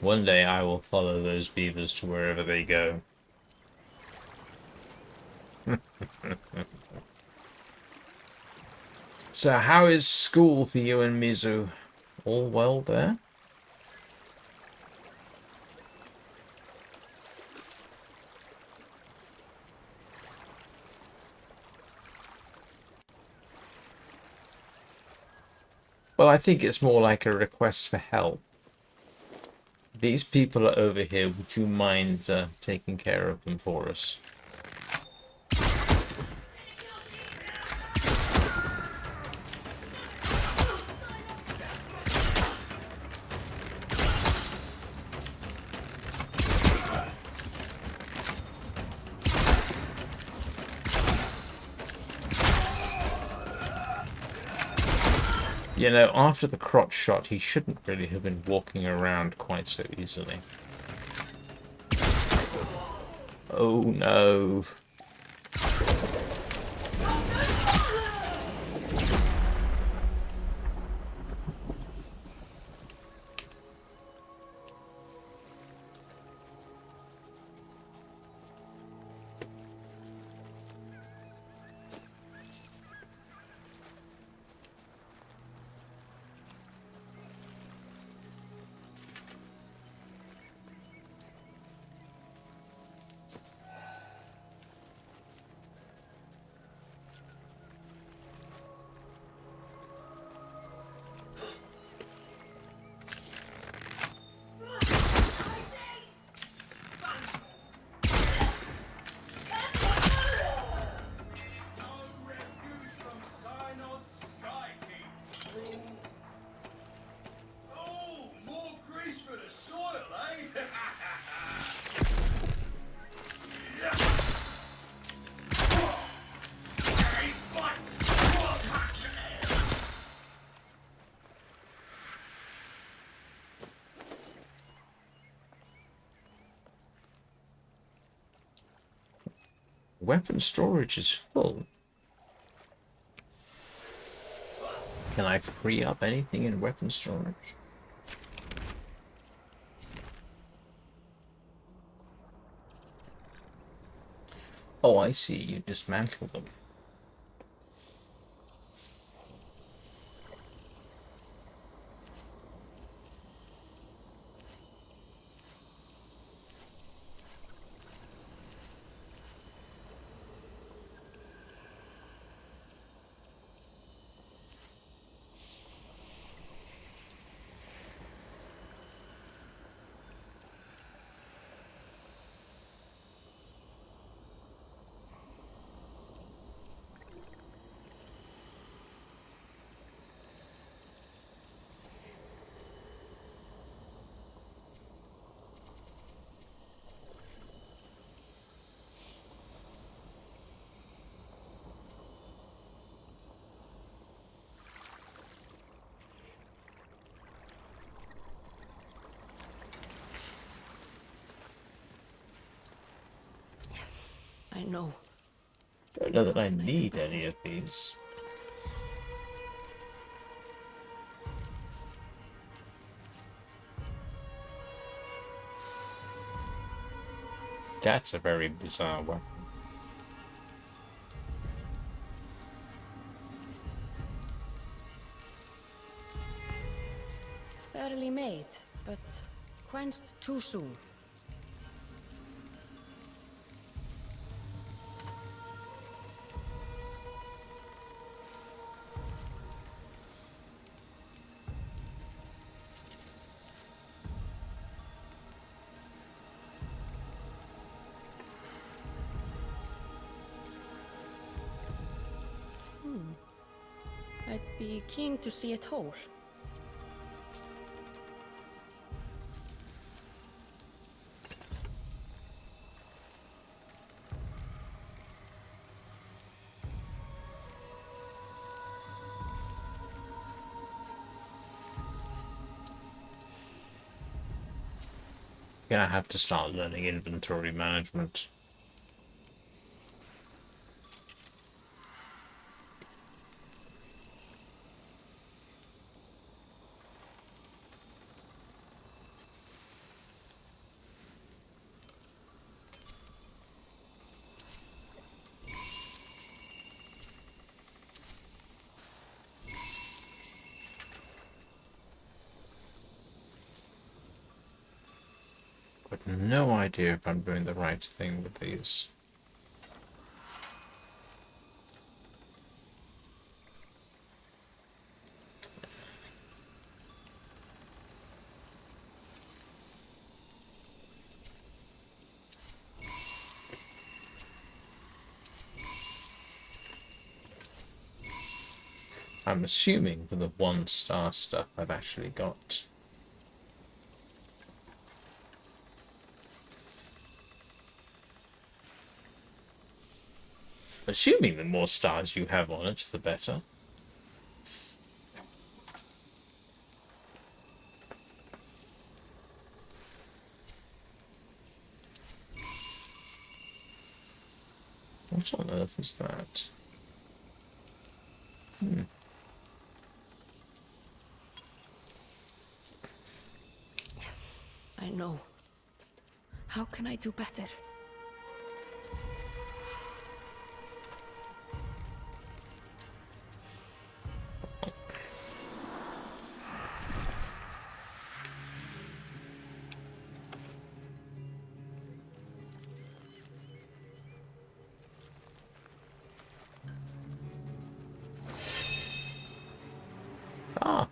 A: One day I will follow those beavers to wherever they go. So how is school for you and Mizu? All well there? Well, I think it's more like a request for help. These people are over here. Would you mind taking care of them for us? You know, after the crotch shot, he shouldn't really have been walking around quite so easily. Oh no. Weapon storage is full. Can I free up anything in weapon storage? Oh, I see. You dismantle them.
C: I know.
A: Don't know that
C: How
A: I
C: can I do
A: need
C: better?
A: any of these. That's a very bizarre weapon.
C: Fairly made, but quenched too soon. I'd be keen to see it whole.
A: Gonna have to start learning inventory management. But no idea if I'm doing the right thing with these. I'm assuming for the 1-star stuff I've actually got. Assuming the more stars you have on it, the better. What on earth is that?
C: I know. How can I do better?
A: Ah!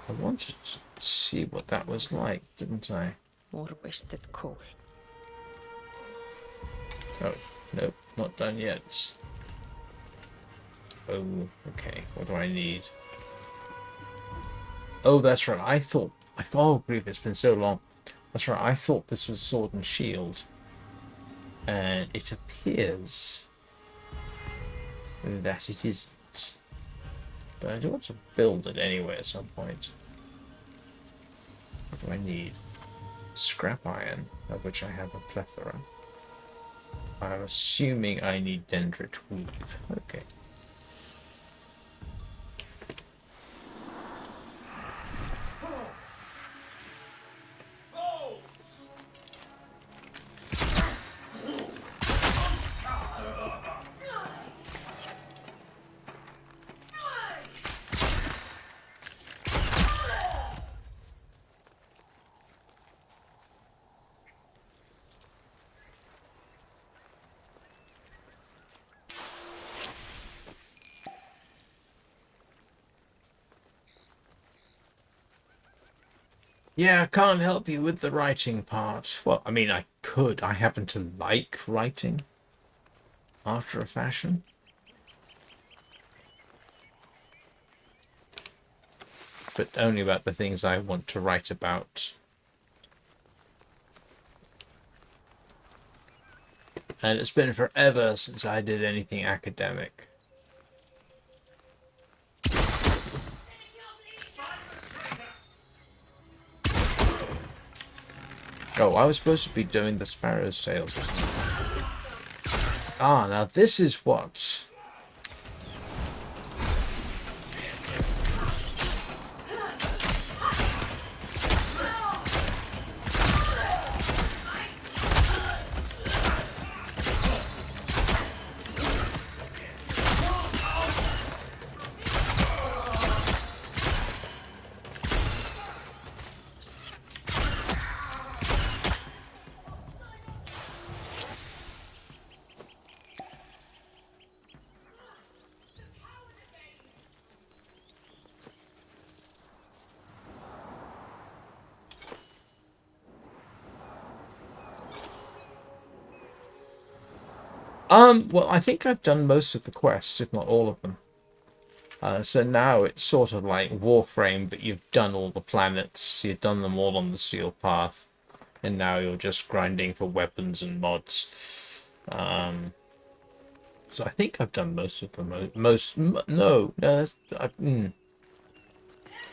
A: I wanted to see what that was like, didn't I?
C: More wasted coal.
A: Oh, nope, not done yet. Oh, okay, what do I need? Oh, that's right, I thought... Oh, grief, it's been so long. That's right, I thought this was Sword and Shield. And it appears that it isn't. But I do want to build it anyway at some point. What do I need? Scrap iron, of which I have a plethora. I'm assuming I need dendrite weave. Okay. Yeah, I can't help you with the writing part. Well, I mean, I could. I happen to like writing after a fashion. But only about the things I want to write about. And it's been forever since I did anything academic. Oh, I was supposed to be doing the Sparrow's Tales. Ah, now this is what... Well, I think I've done most of the quests, if not all of them. So now it's sort of like Warframe, but you've done all the planets, you've done them all on the Steel Path, and now you're just grinding for weapons and mods. So I think I've done most of them.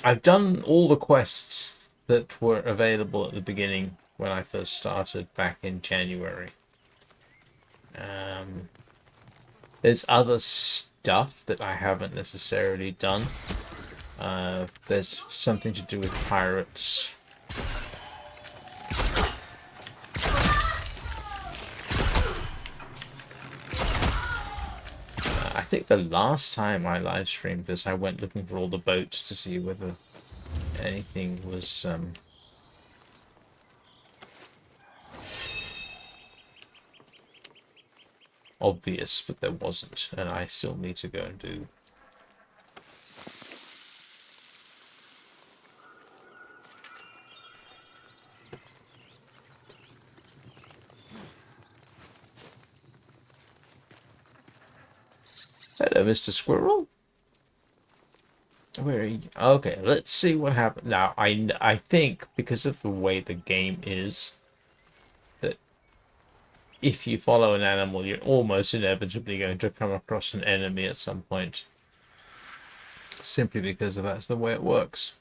A: I've done all the quests that were available at the beginning when I first started back in January. There's other stuff that I haven't necessarily done. There's something to do with pirates. I think the last time I live streamed this, I went looking for all the boats to see whether anything was obvious, but there wasn't, and I still need to go and do. Hello, Mr. Squirrel. Where are you? Okay, let's see what happens. Now, I think because of the way the game is, that if you follow an animal, you're almost inevitably going to come across an enemy at some point. Simply because that's the way it works.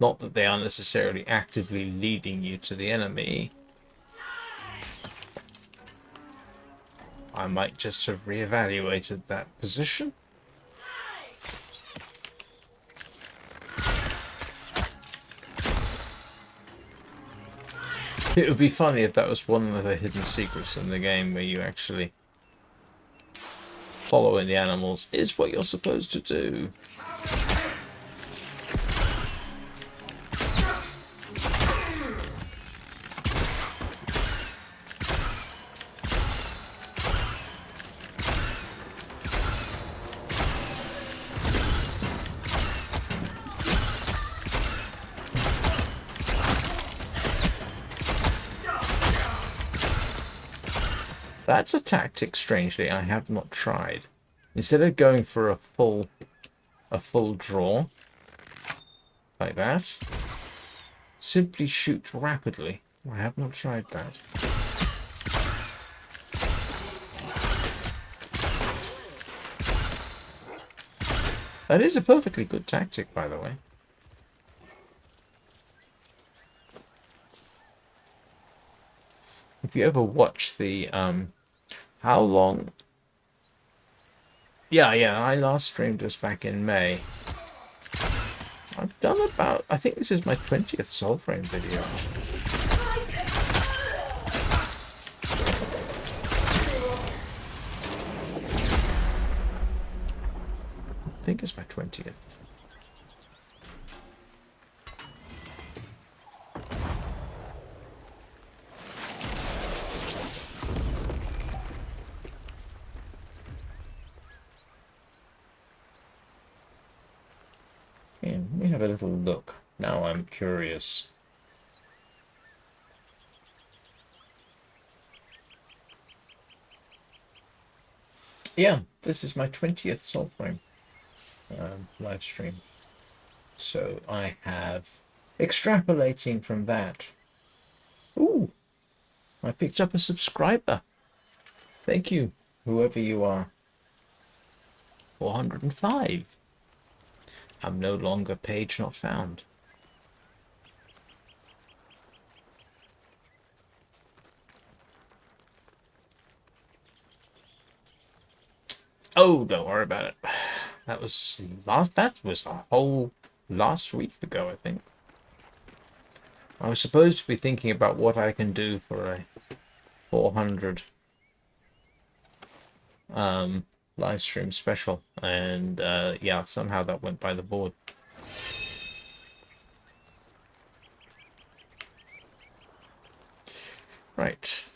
A: Not that they are necessarily actively leading you to the enemy. I might just have reevaluated that position. It would be funny if that was one of the hidden secrets in the game, where you actually following the animals is what you're supposed to do. That's a tactic, strangely, I have not tried. Instead of going for a full draw, like that, simply shoot rapidly. I have not tried that. That is a perfectly good tactic, by the way. If you ever watch the, how long... Yeah, I last streamed this back in May. I've done about, I think this is my 20th Soulframe video, I think it's my 20th. Yeah, let me have a little look. Now I'm curious. Yeah, this is my 20th Soulframe live stream. So I have, extrapolating from that. Ooh, I picked up a subscriber. Thank you, whoever you are. 405. I'm no longer page not found. Oh, don't worry about it. That was a whole last week ago, I think. I was supposed to be thinking about what I can do for a 400 live stream special, and yeah, somehow that went by the board. Right.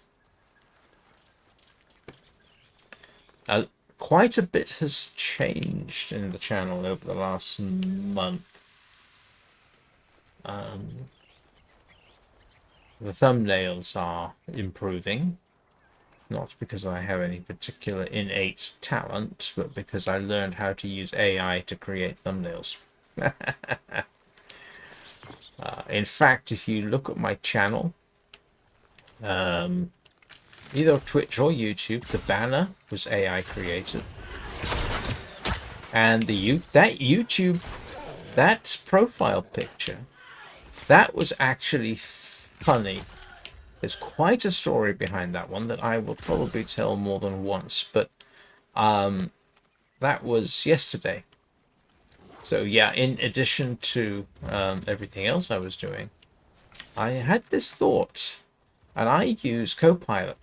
A: Quite a bit has changed in the channel over the last month. The thumbnails are improving, not because I have any particular innate talent, but because I learned how to use AI to create thumbnails. In fact, if you look at my channel, either Twitch or YouTube, the banner was AI created, and that profile picture, that was actually funny. There's quite a story behind that one that I will probably tell more than once, but that was yesterday. So yeah, in addition to everything else I was doing, I had this thought, and I use Copilot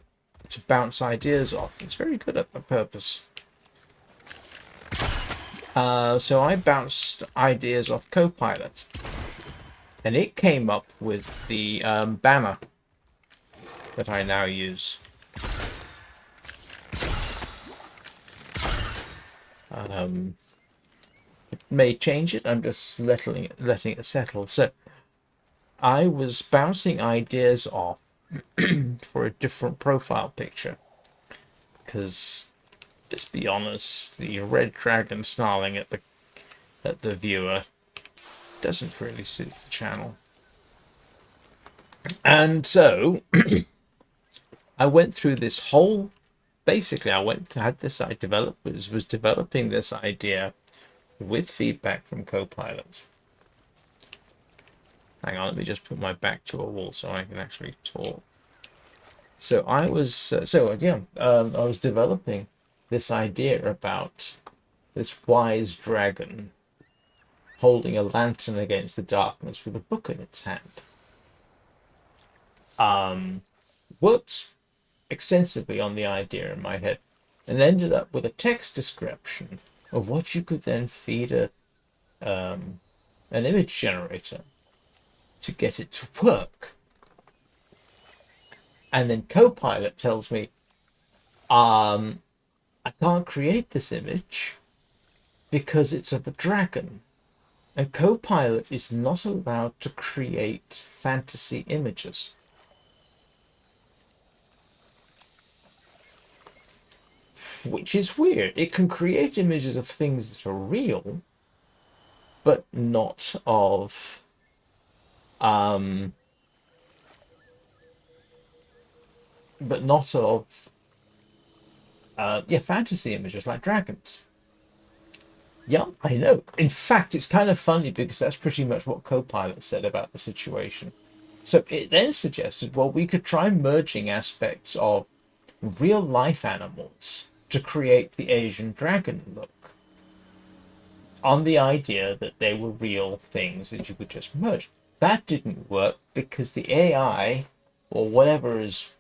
A: to bounce ideas off. It's very good at the purpose. So I bounced ideas off Copilot, and it came up with the banner that I now use. It may change it. I'm just letting it settle. So I was bouncing ideas off for a different profile picture, because let's be honest, the red dragon snarling at the viewer doesn't really suit the channel. And so I went through this whole. Basically, I was developing this idea with feedback from Copilot. Hang on, let me just put my back to a wall so I can actually talk. So I was I was developing this idea about this wise dragon holding a lantern against the darkness with a book in its hand. Worked extensively on the idea in my head, and ended up with a text description of what you could then feed an image generator to get it to work. And then Copilot tells me, I can't create this image because it's of a dragon. And Copilot is not allowed to create fantasy images. Which is weird. It can create images of things that are real, but not of fantasy images like dragons. Yeah, I know. In fact, it's kind of funny because that's pretty much what Copilot said about the situation. So it then suggested, well, we could try merging aspects of real life animals to create the Asian dragon look, on the idea that they were real things that you could just merge. That didn't work because the AI, or whatever is,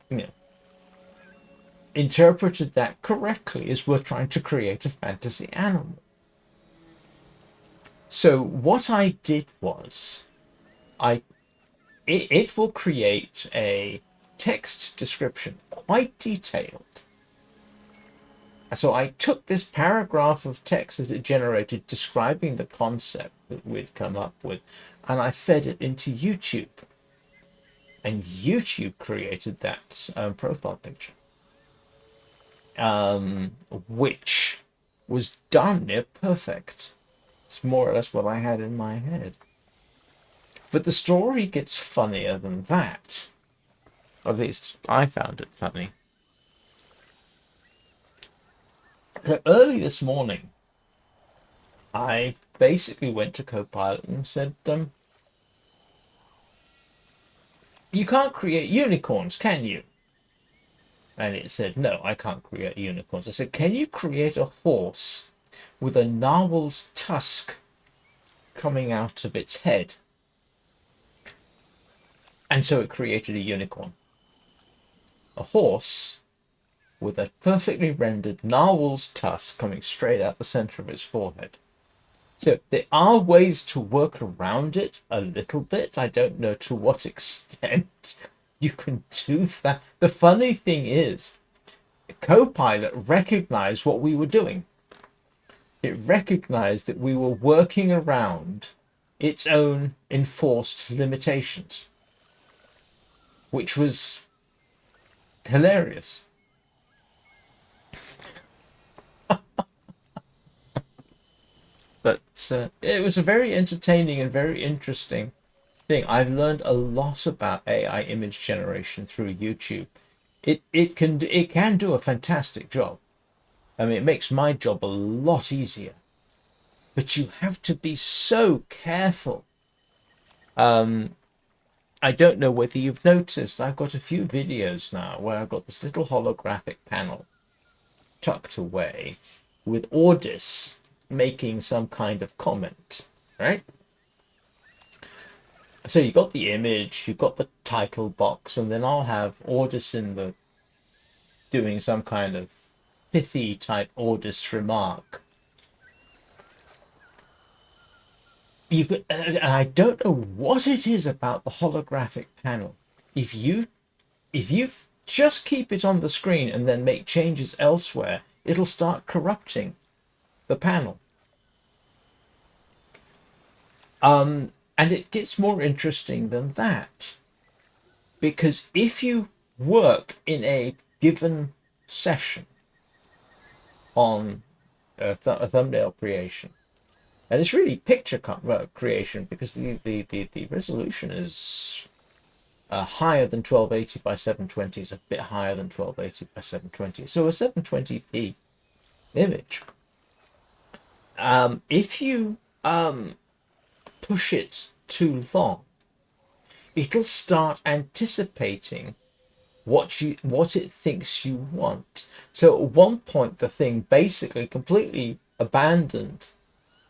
A: interpreted that correctly as we're trying to create a fantasy animal. So what I did was, it will create a text description, quite detailed. So I took this paragraph of text that it generated describing the concept that we'd come up with, and I fed it into YouTube. And YouTube created that profile picture, which was darn near perfect. It's more or less what I had in my head. But the story gets funnier than that. Or at least I found it funny. So early this morning, I basically went to Copilot and said, you can't create unicorns, can you? And it said, no, I can't create unicorns. I said, can you create a horse with a narwhal's tusk coming out of its head? And so it created a unicorn. A horse with a perfectly rendered narwhal's tusk coming straight out the center of its forehead. So there are ways to work around it a little bit. I don't know to what extent you can do that. The funny thing is, Copilot recognized what we were doing. It recognized that we were working around its own enforced limitations, which was hilarious. But it was a very entertaining and very interesting thing. I've learned a lot about AI image generation through YouTube. It can do a fantastic job. I mean, it makes my job a lot easier. But you have to be so careful. I don't know whether you've noticed, I've got a few videos now where I've got this little holographic panel tucked away with Ordis making some kind of comment, right? So you've got the image, you've got the title box, and then I'll have Ordis in the doing some kind of pithy type Ordis remark. You could, and I don't know what it is about the holographic panel. If you just keep it on the screen and then make changes elsewhere, it'll start corrupting the panel. And it gets more interesting than that, because if you work in a given session on a thumbnail creation, and it's really picture creation, because the resolution is higher than 1280 by 720, is a bit higher than 1280 by 720. So a 720p image, if you push it too long, it'll start anticipating what it thinks you want. So at one point, the thing basically completely abandoned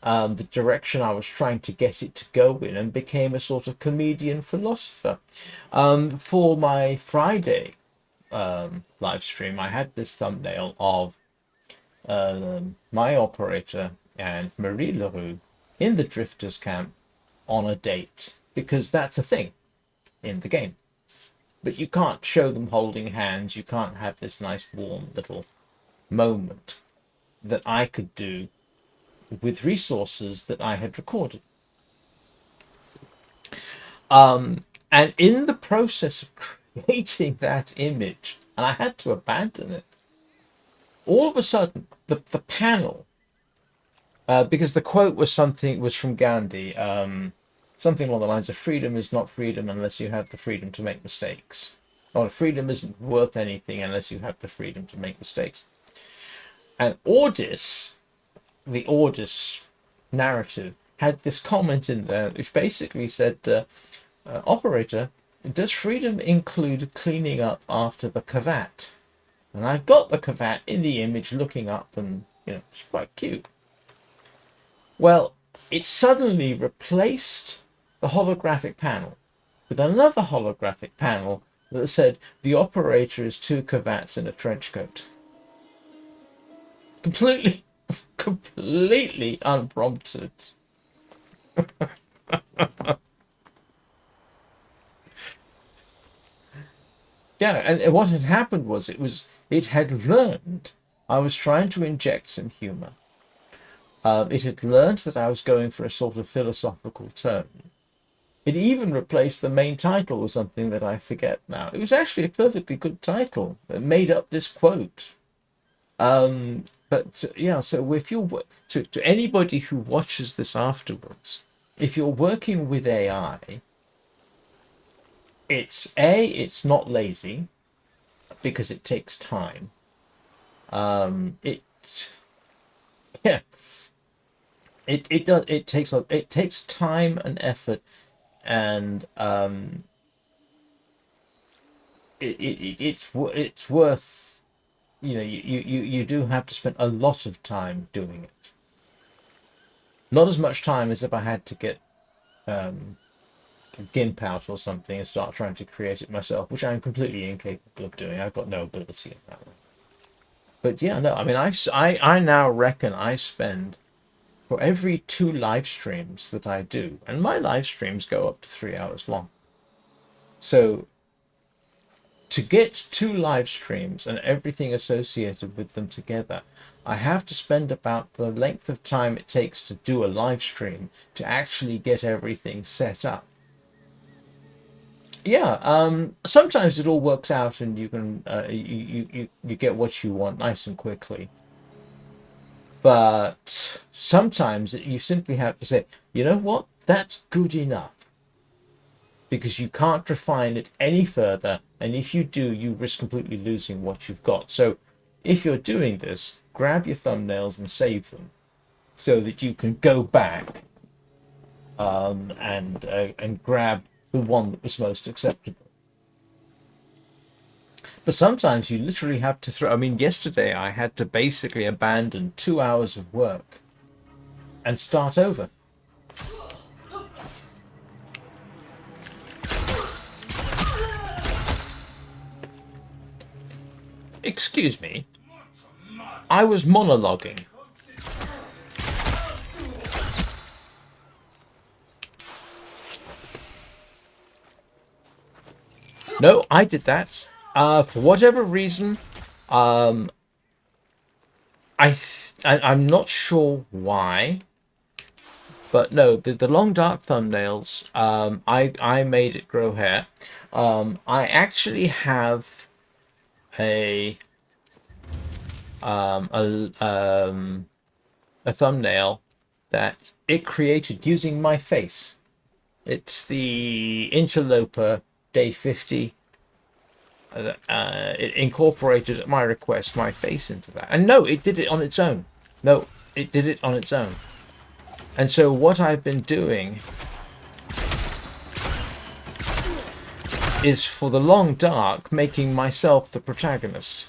A: the direction I was trying to get it to go in and became a sort of comedian philosopher. For my Friday live stream, I had this thumbnail of my operator and Marie Leroux in the Drifters camp on a date, because that's a thing in the game. But you can't show them holding hands. You can't have this nice warm little moment that I could do with resources that I had recorded. And in the process of creating that image, and I had to abandon it, all of a sudden the panel, because the quote was from Gandhi, something along the lines of, freedom is not freedom unless you have the freedom to make mistakes, or freedom isn't worth anything unless you have the freedom to make mistakes. And Ordis, the Ordis narrative, had this comment in there which basically said, operator, does freedom include cleaning up after the Kavat? And I've got the Kavat in the image looking up, and it's quite cute. Well, it suddenly replaced the holographic panel with another holographic panel that said the operator is 2 Kavats in a trench coat. Completely unprompted. Yeah, and what had happened was it had learned I was trying to inject some humor. It had learned that I was going for a sort of philosophical tone. It even replaced the main title with something that I forget now. It was actually a perfectly good title. It made up this quote. But yeah, so if you're to anybody who watches this afterwards, if you're working with AI, it's not lazy, because it takes time. It takes time and effort, and it's worth, you know, you do have to spend a lot of time doing it. Not as much time as if I had to get gimp out or something and start trying to create it myself, which I'm completely incapable of doing. I've got no ability in that way. But yeah, no, I mean, I now reckon I spend, for every 2 live streams that I do, and my live streams go up to 3 hours long. So to get 2 live streams and everything associated with them together, I have to spend about the length of time it takes to do a live stream to actually get everything set up. Yeah, sometimes it all works out and you can you get what you want nice and quickly. But sometimes you simply have to say, you know what, that's good enough. Because you can't refine it any further, and if you do, you risk completely losing what you've got. So if you're doing this, grab your thumbnails and save them so that you can go back and grab the one that was most acceptable. But sometimes you literally have to throw. I mean, yesterday I had to basically abandon 2 hours of work and start over. Excuse me. I was monologuing. No, I did that. For whatever reason, I'm not sure why, but no, the long dark thumbnails. I made it grow hair. I actually have a thumbnail that it created using my face. It's the Interloper Day 50. It incorporated, at my request, my face into that. And no, it did it on its own. No, it did it on its own. And so what I've been doing is, for the long dark, making myself the protagonist.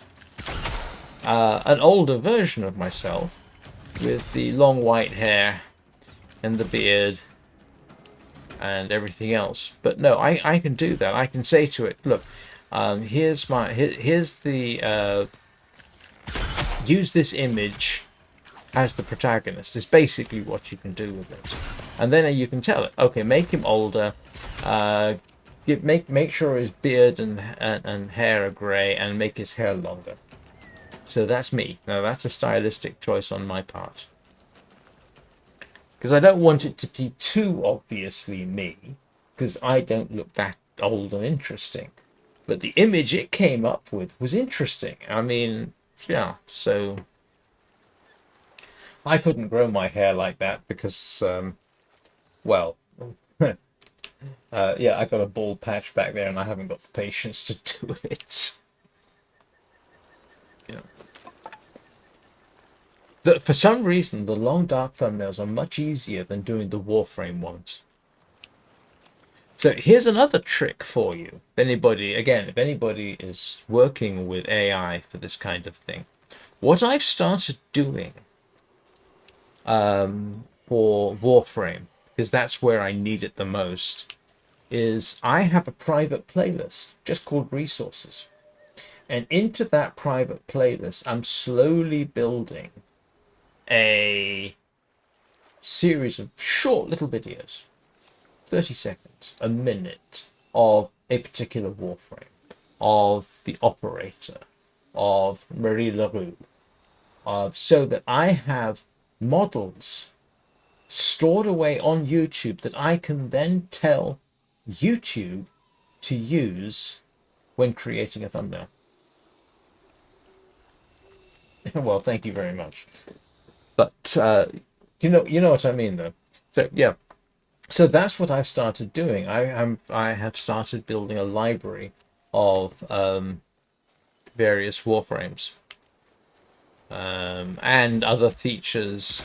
A: An older version of myself, with the long white hair and the beard and everything else. But no, I can do that. I can say to it, look, here's the use this image as the protagonist is basically what you can do with it. And then you can tell it, okay, make him older, make sure his beard and hair are grey, and make his hair longer. So that's me. Now that's a stylistic choice on my part, because I don't want it to be too obviously me, because I don't look that old and interesting. But the image it came up with was interesting. I mean, yeah, so I couldn't grow my hair like that because, well, yeah, I got a bald patch back there and I haven't got the patience to do it. Yeah. But for some reason, the long dark thumbnails are much easier than doing the Warframe ones. So here's another trick for you. If anybody is working with AI for this kind of thing, what I've started doing for Warframe, because that's where I need it the most, is I have a private playlist just called Resources. And into that private playlist, I'm slowly building a series of short little videos, 30 seconds, a minute, of a particular Warframe, of the Operator, of Marie Leroux, so that I have models stored away on YouTube that I can then tell YouTube to use when creating a thumbnail. Well, thank you very much. But you know what I mean, though. So yeah, so that's what I've started doing. I have started building a library of various Warframes and other features.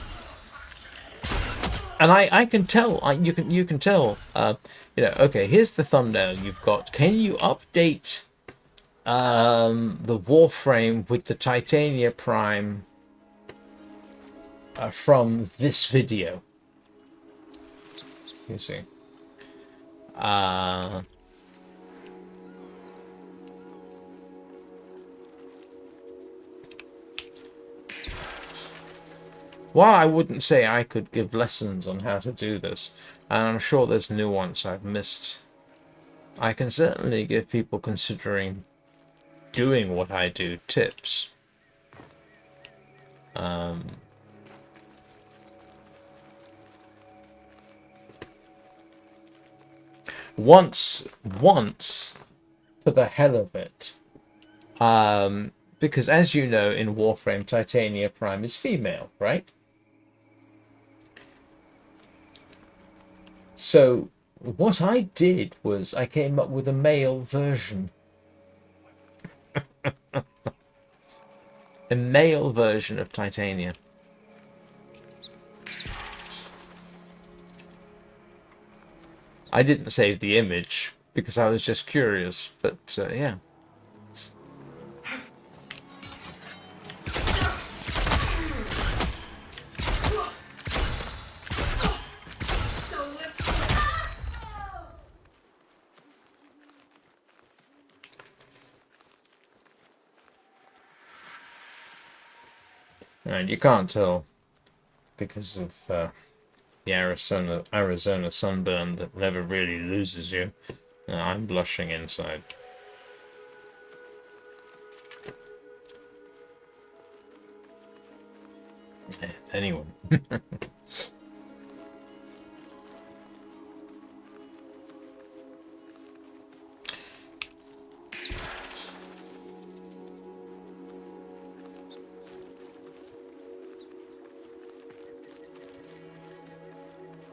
A: And I can tell, you can tell, you know, okay, here's the thumbnail you've got. Can you update the Warframe with the Titania Prime from this video. You see. While I wouldn't say I could give lessons on how to do this, and I'm sure there's nuance I've missed, I can certainly give people considering doing what I do tips. Once, for the hell of it, because as you know, in Warframe, Titania Prime is female, right? So what I did was I came up with a male version. A male version of Titania. I didn't save the image because I was just curious, but yeah. And you can't tell because of the Arizona sunburn that never really loses you. I'm blushing inside. Anyway.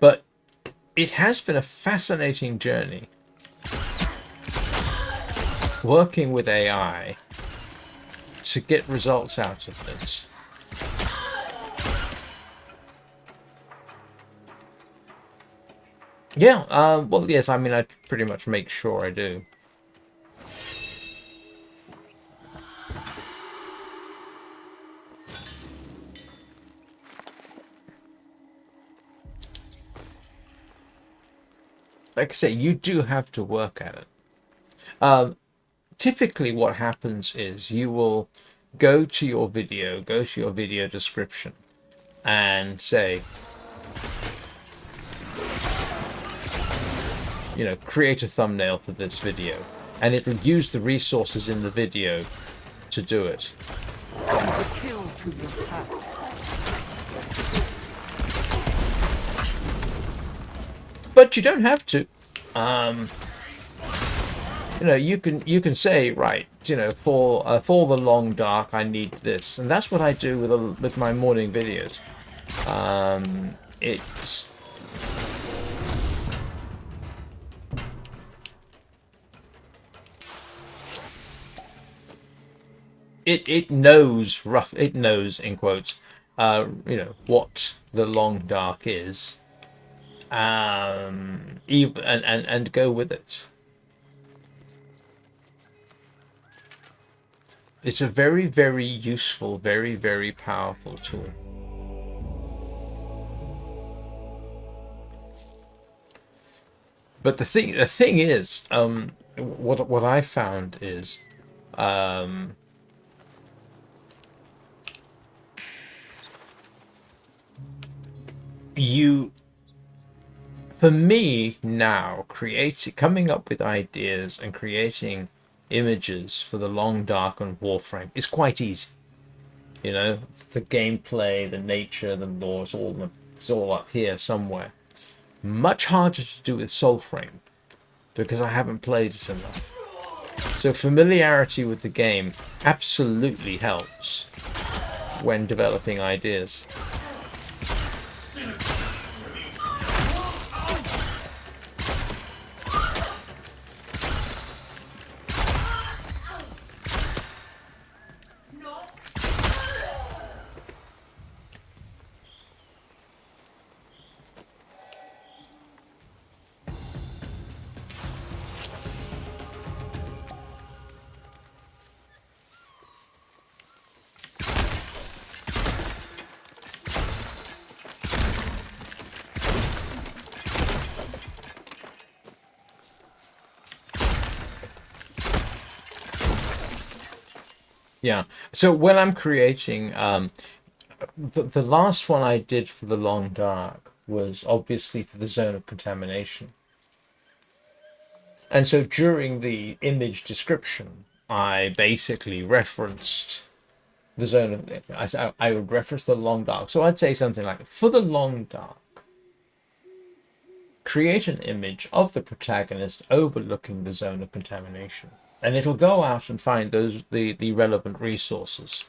A: But it has been a fascinating journey working with AI to get results out of this. Yeah, well, yes, I mean, I pretty much make sure I do. Like I say, you do have to work at it. Typically what happens is you will go to your video description and say, you know, create a thumbnail for this video, and it'll use the resources in the video to do it. But you don't have to. You know, you can say, right, you know, for the long dark, I need this, and that's what I do with my morning videos. It knows it knows, in quotes, you know, what the long dark is, even and go with it. It's a very, very useful, very, very powerful tool. But the thing is, what I found is, for me now, coming up with ideas and creating images for the long dark and Warframe is quite easy. You know, the gameplay, the nature, the lore, it's all up here somewhere. Much harder to do with Soulframe because I haven't played it enough. So familiarity with the game absolutely helps when developing ideas. Yeah. So when I'm creating, the last one I did for the Long Dark was obviously for the zone of contamination. And so during the image description, I basically referenced the zone of, I would reference the Long Dark. So I'd say something like, for the Long Dark, create an image of the protagonist overlooking the zone of contamination. And it'll go out and find the relevant resources.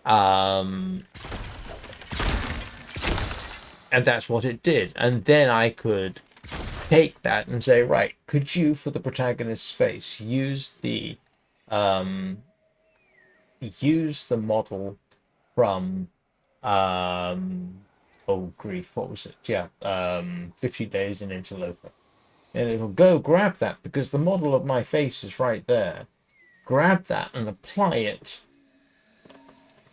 A: And that's what it did. And then I could take that and say, right, could you, for the protagonist's face, use the model from oh grief, what was it? Yeah, 50 Days in Interloper. And it'll go grab that because the model of my face is right there. Grab that and apply it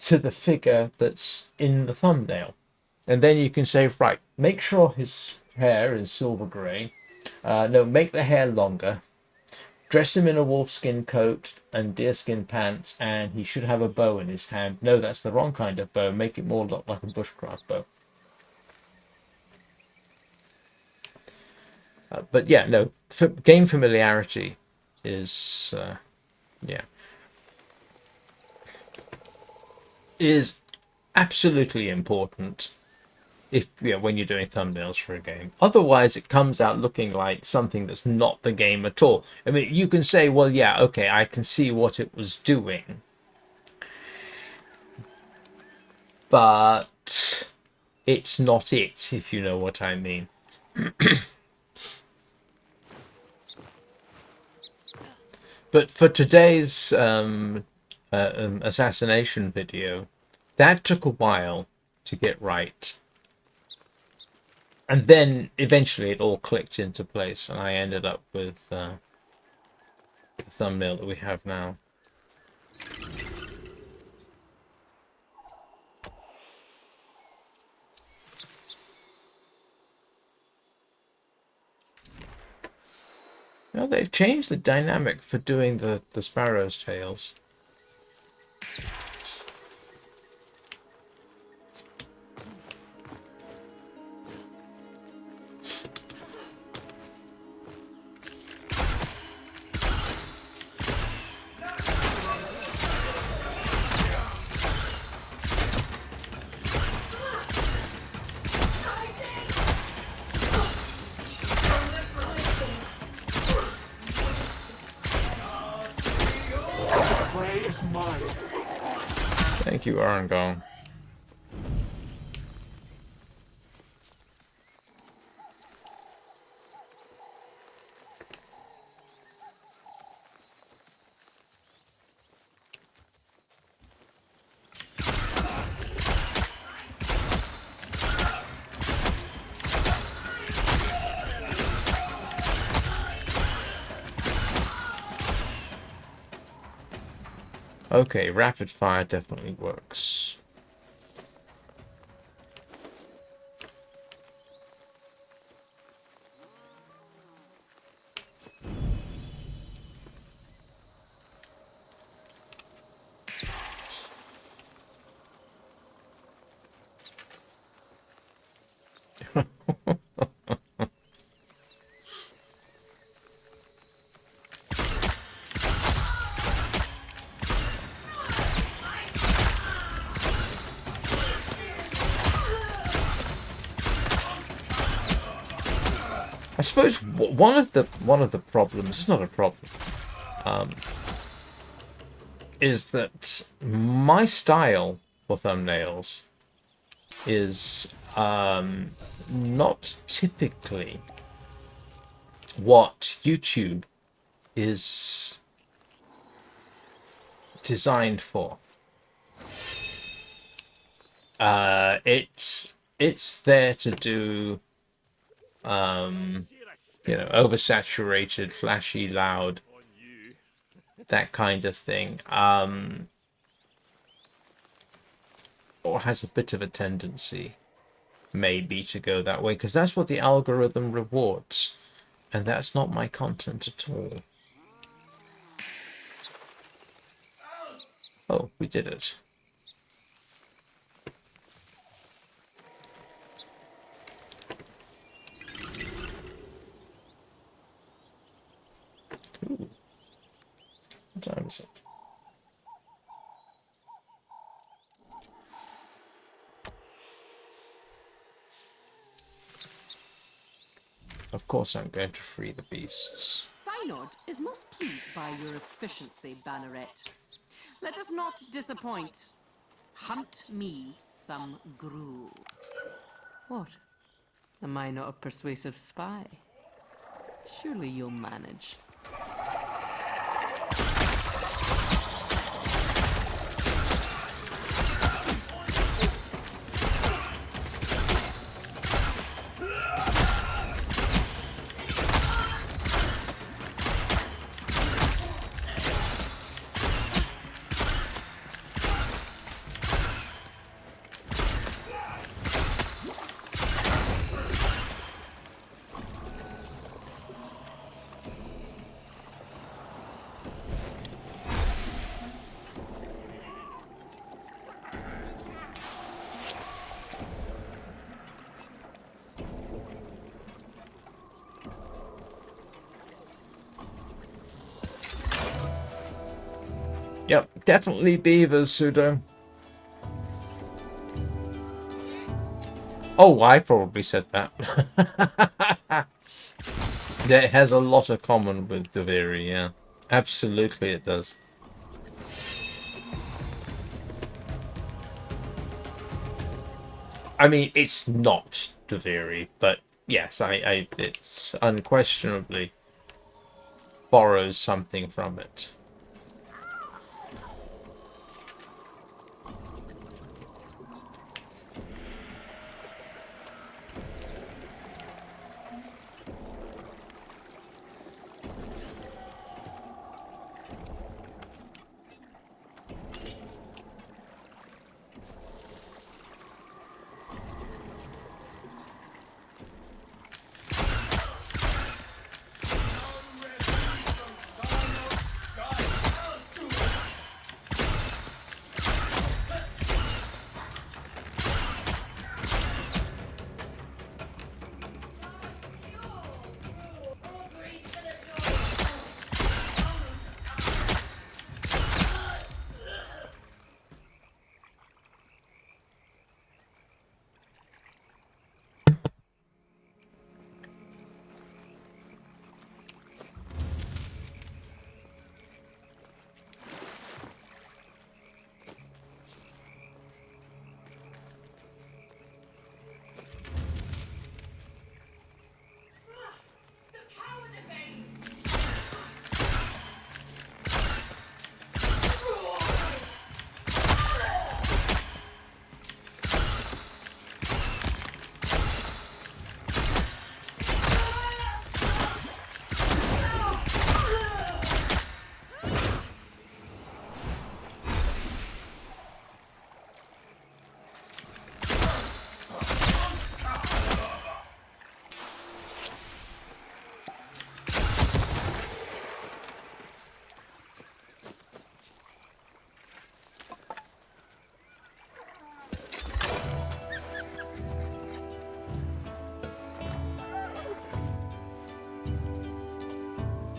A: to the figure that's in the thumbnail. And then you can say, right, make sure his hair is silver grey. No, make the hair longer. Dress him in a wolfskin coat and deerskin pants, and he should have a bow in his hand. No, that's the wrong kind of bow. Make it more look like a bushcraft bow. But yeah, no, game familiarity is, yeah, is absolutely important if when you're doing thumbnails for a game. Otherwise it comes out looking like something that's not the game at all. I mean, you can say, well, yeah, okay, I can see what it was doing, but it's not it, if you know what I mean. But for today's assassination video, that took a while to get right. And then eventually it all clicked into place, and I ended up with the thumbnail that we have now. Now they've changed the dynamic for doing the sparrow's tails.
E: Prey is mine.
A: Thank you, Arangong. Okay, rapid fire definitely works. I suppose one of the problems, it's not a problem, is that my style for thumbnails is not typically what YouTube is designed for. It's there to do oversaturated, flashy, loud, that kind of thing. Or has a bit of a tendency, maybe, to go that way, because that's what the algorithm rewards, and that's not my content at all. Oh, we did it. Ooh. What time is it? Of course I'm going to free the beasts.
G: Synod is most pleased by your efficiency, Banneret. Let us not disappoint. Hunt me some gruel. What? Am I not a persuasive spy? Surely you'll manage.
A: Yep, definitely beavers, Pseudo. Oh, I probably said that. It has a lot of common with Deviri, yeah. Absolutely it does. I mean, it's not Deviri, but yes, it's unquestionably borrows something from it.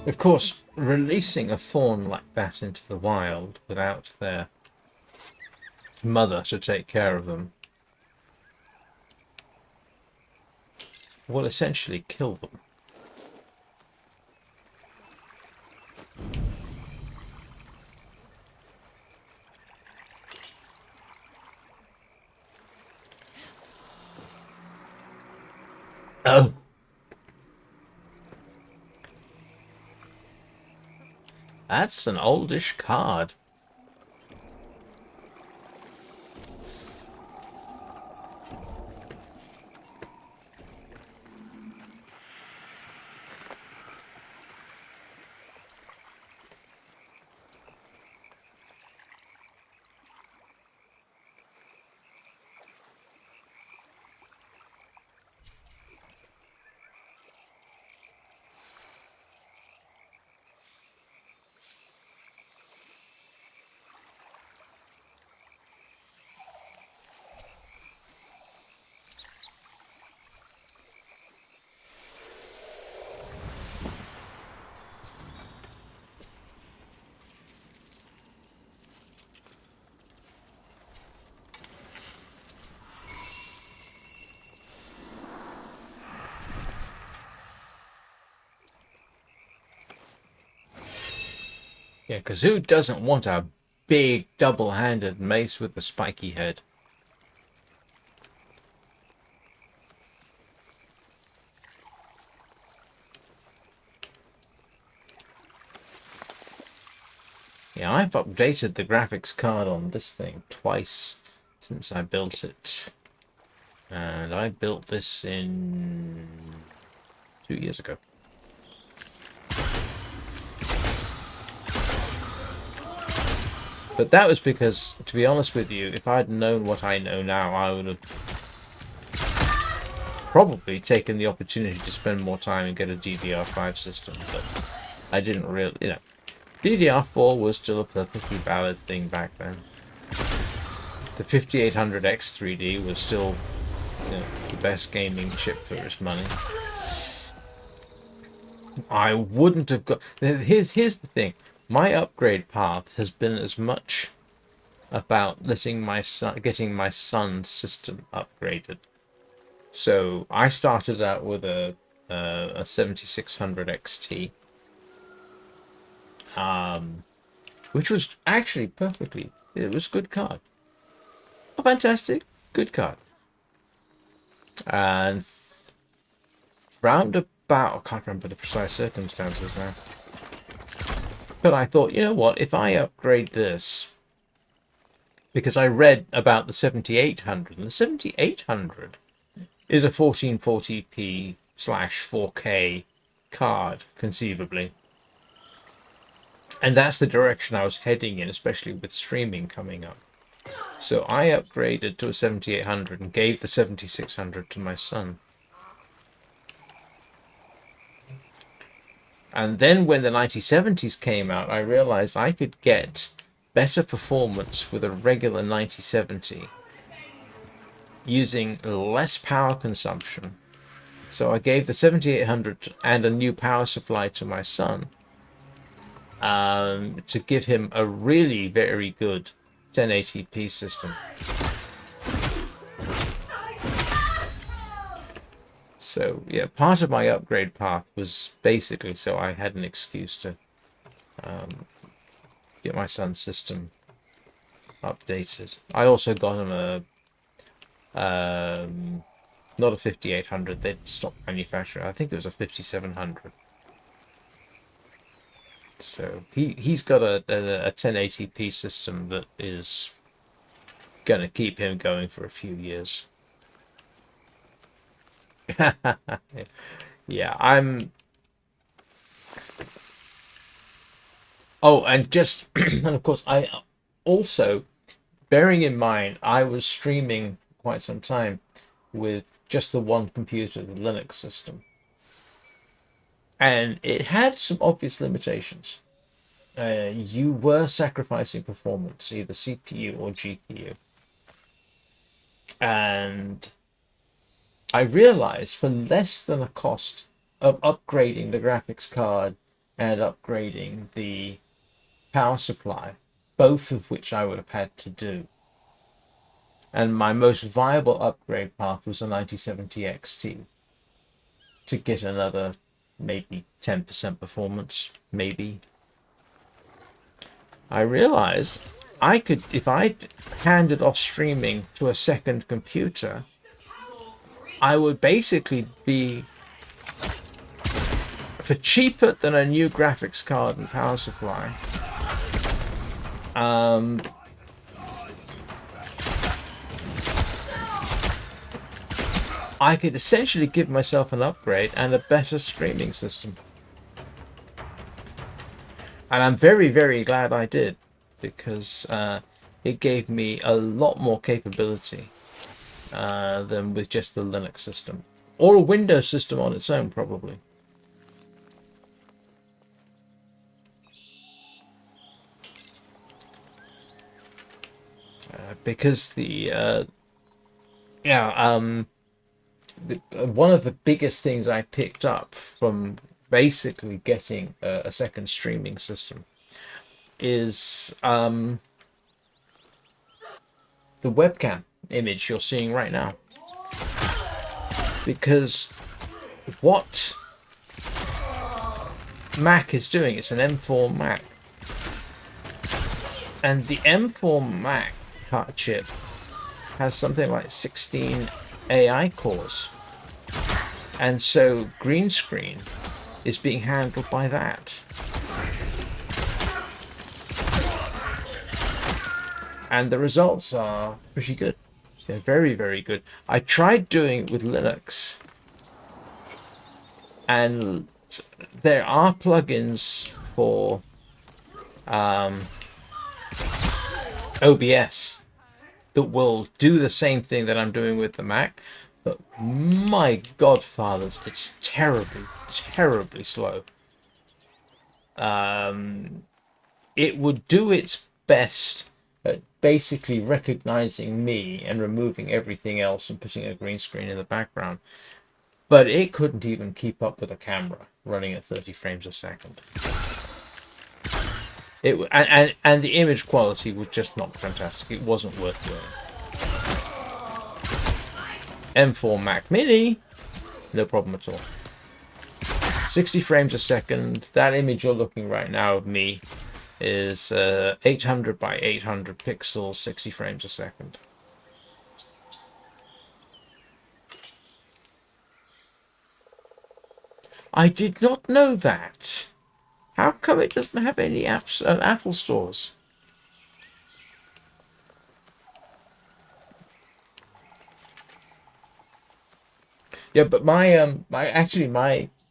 A: Of course, releasing a fawn like that into the wild without their mother to take care of them will essentially kill them. Oh! That's an oldish card. Yeah, because who doesn't want a big double-handed mace with the spiky head? Yeah, I've updated the graphics card on this thing twice since I built it. And I built this in 2 years ago. But that was because, to be honest with you, if I'd known what I know now, I would have probably taken the opportunity to spend more time and get a DDR5 system. But I didn't really, you know. DDR4 was still a perfectly valid thing back then. The 5800X 3D was still, you know, the best gaming chip for its money. I wouldn't have got... Here's the thing. My upgrade path has been as much about getting my son's system upgraded. So I started out with a 7600 XT, which was actually perfectly... It was a good card. A fantastic, good card. And round about... I can't remember the precise circumstances now. But I thought, you know what, if I upgrade this, because I read about the 7800, and the 7800 is a 1440p/4K card, conceivably. And that's the direction I was heading in, especially with streaming coming up. So I upgraded to a 7800 and gave the 7600 to my son. And then when the 9070s came out, I realized I could get better performance with a regular 9070 using less power consumption. So I gave the 7800 and a new power supply to my son to give him a really very good 1080p system. So yeah, part of my upgrade path was basically so I had an excuse to get my son's system updated. I also got him a not a 5800. They'd stopped manufacturing. I think it was a 5700. So he's got a 1080p system that is gonna keep him going for a few years. Yeah, I'm... Oh, and just... and of course, I also, bearing in mind, I was streaming quite some time with just the one computer, the Linux system. And it had some obvious limitations. You were sacrificing performance, either CPU or GPU. And I realized for less than a cost of upgrading the graphics card and upgrading the power supply, both of which I would have had to do. And my most viable upgrade path was a 9070 XT to get another maybe 10% performance, maybe. I realized I could, if I handed off streaming to a second computer, I would basically be, for cheaper than a new graphics card and power supply, I could essentially give myself an upgrade and a better streaming system. And I'm very, very glad I did, because it gave me a lot more capability than with just the Linux system. Or a Windows system on its own, probably. Because one of the biggest things I picked up from basically getting a second streaming system is the webcam image you're seeing right now. Because what Mac is doing, it's an M4 Mac, And the M4 Mac card chip has something like 16 AI cores. And so green screen is being handled by that. And the results are pretty good. They're very, very good. I tried doing it with Linux. And there are plugins for OBS that will do the same thing that I'm doing with the Mac. But my godfathers, it's terribly, terribly slow. It would do its best at basically recognizing me and removing everything else and putting a green screen in the background. But it couldn't even keep up with a camera running at 30 frames a second. And the image quality was just not fantastic. It wasn't worth doing. M4 Mac Mini, no problem at all. 60 frames a second. That image you're looking right now of me is 800 by 800 pixels, 60 frames a second. I did not know that. How come it doesn't have any apps Apple stores? Yeah, but my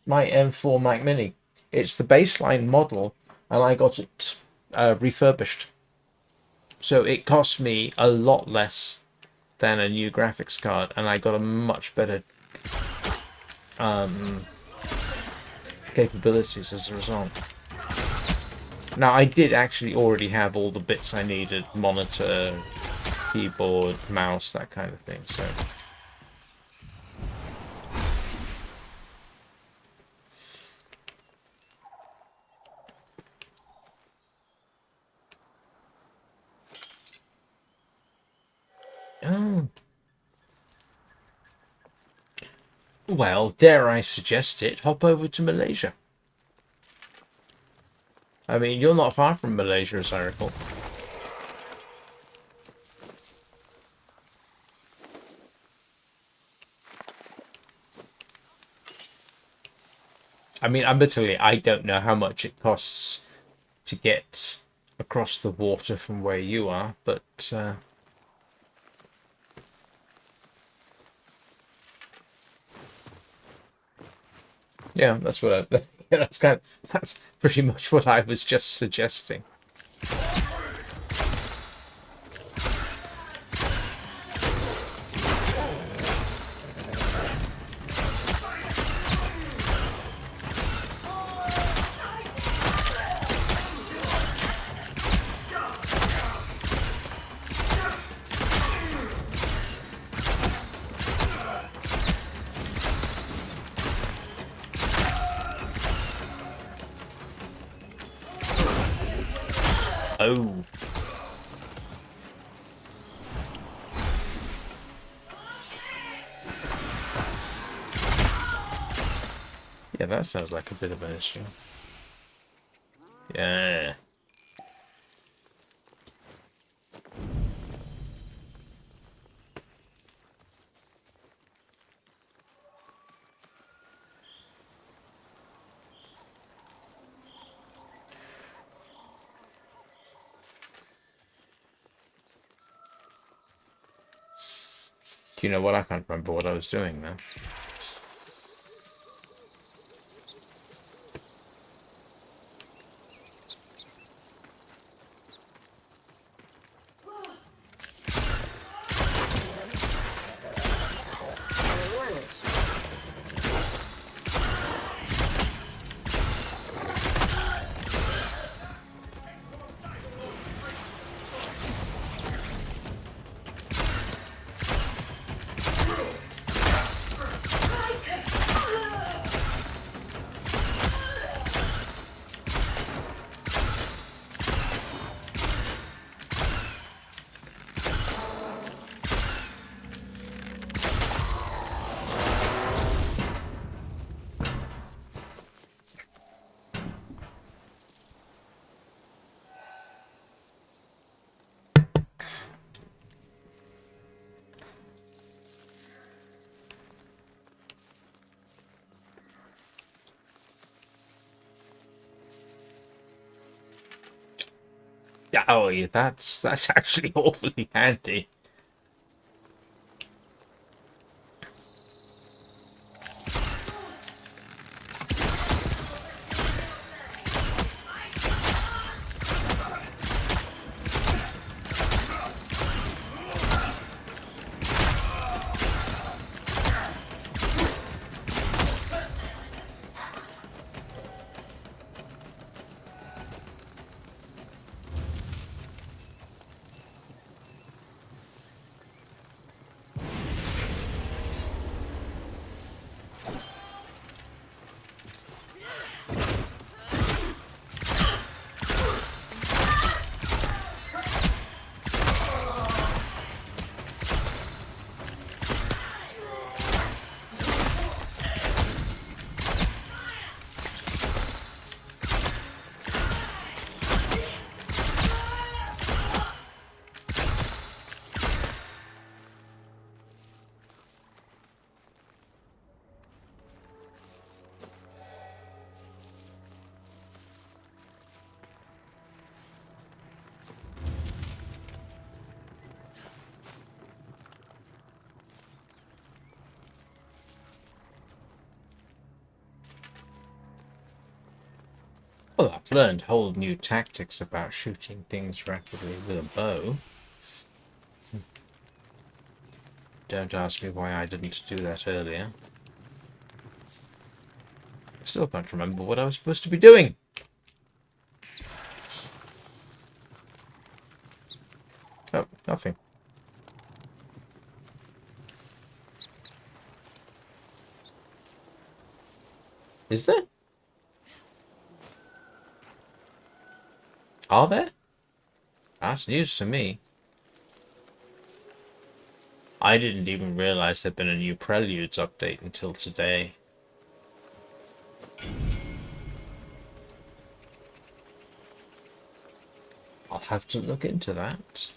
A: M4 Mac Mini, it's the baseline model, and I got it refurbished. So it cost me a lot less than a new graphics card, and I got a much better capabilities as a result. Now, I did actually already have all the bits I needed: monitor, keyboard, mouse, that kind of thing. So. Oh. Well, dare I suggest it, hop over to Malaysia. I mean, you're not far from Malaysia, as I recall. I mean, admittedly, I don't know how much it costs to get across the water from where you are, but yeah, that's what I, that's pretty much what I was just suggesting. Oh. Yeah, that sounds like a bit of an issue. Yeah. Do you know what? I can't remember what I was doing now. Yeah, oh, yeah, that's actually awfully handy. Well, I've learned whole new tactics about shooting things rapidly with a bow. Don't ask me why I didn't do that earlier. I still can't remember what I was supposed to be doing. Oh, nothing. Is there? Are there? That's news to me. I didn't even realize there'd been a new Preludes update until today. I'll have to look into that.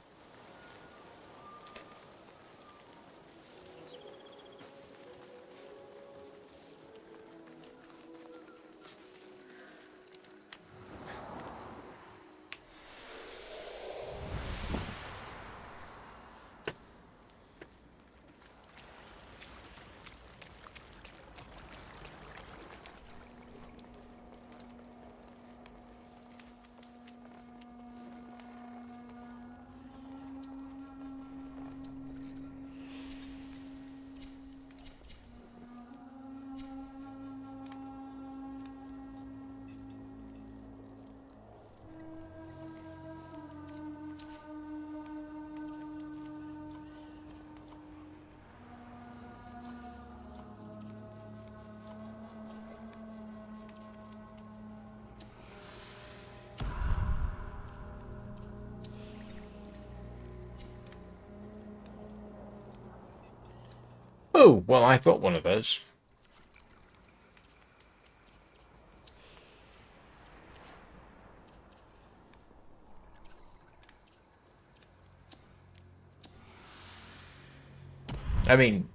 A: Oh, well, I've got one of those. I mean,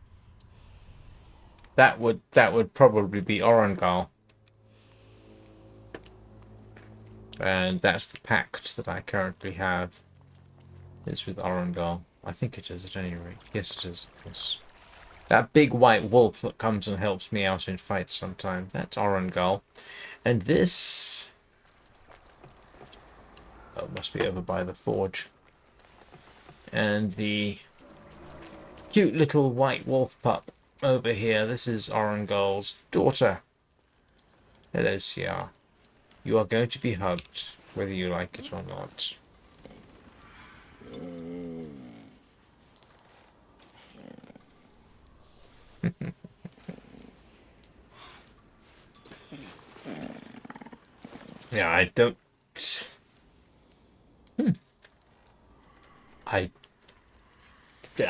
A: that would probably be Orangal. And that's the pact that I currently have. It's with Orangal. I think it is at any rate. Yes, it is. Yes. That big white wolf that comes and helps me out in fights sometimes. That's Orangal. And this... oh, must be over by the forge. And the cute little white wolf pup over here. This is Orangal's daughter. Hello, Sia. You are going to be hugged, whether you like it or not. Yeah, I don't...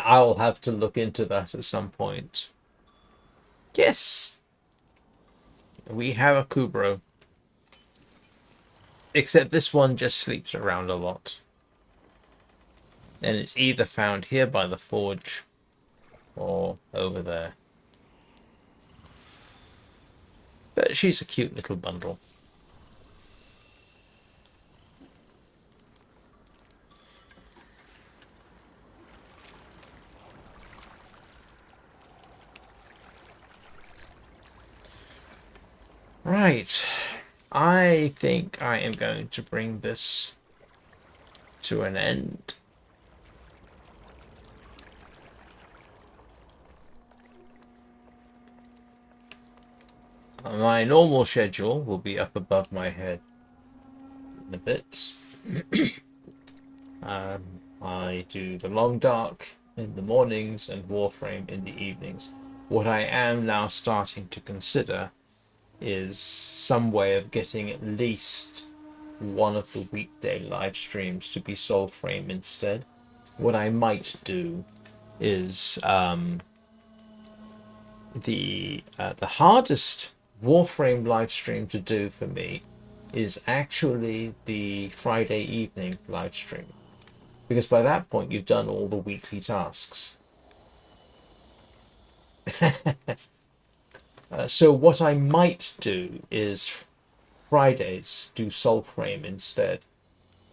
A: I'll have to look into that at some point. Yes! We have a Kubro. Except this one just sleeps around a lot. And it's either found here by the forge or over there. But she's a cute little bundle. Right. I think I am going to bring this to an end. My normal schedule will be up above my head in a bit. I do the long dark in the mornings and Warframe in the evenings. What I am now starting to consider is some way of getting at least one of the weekday live streams to be Soulframe instead. What I might do is the hardest Warframe live stream to do for me is actually the Friday evening live stream, because by that point you've done all the weekly tasks. So what I might do is Fridays do Soulframe instead,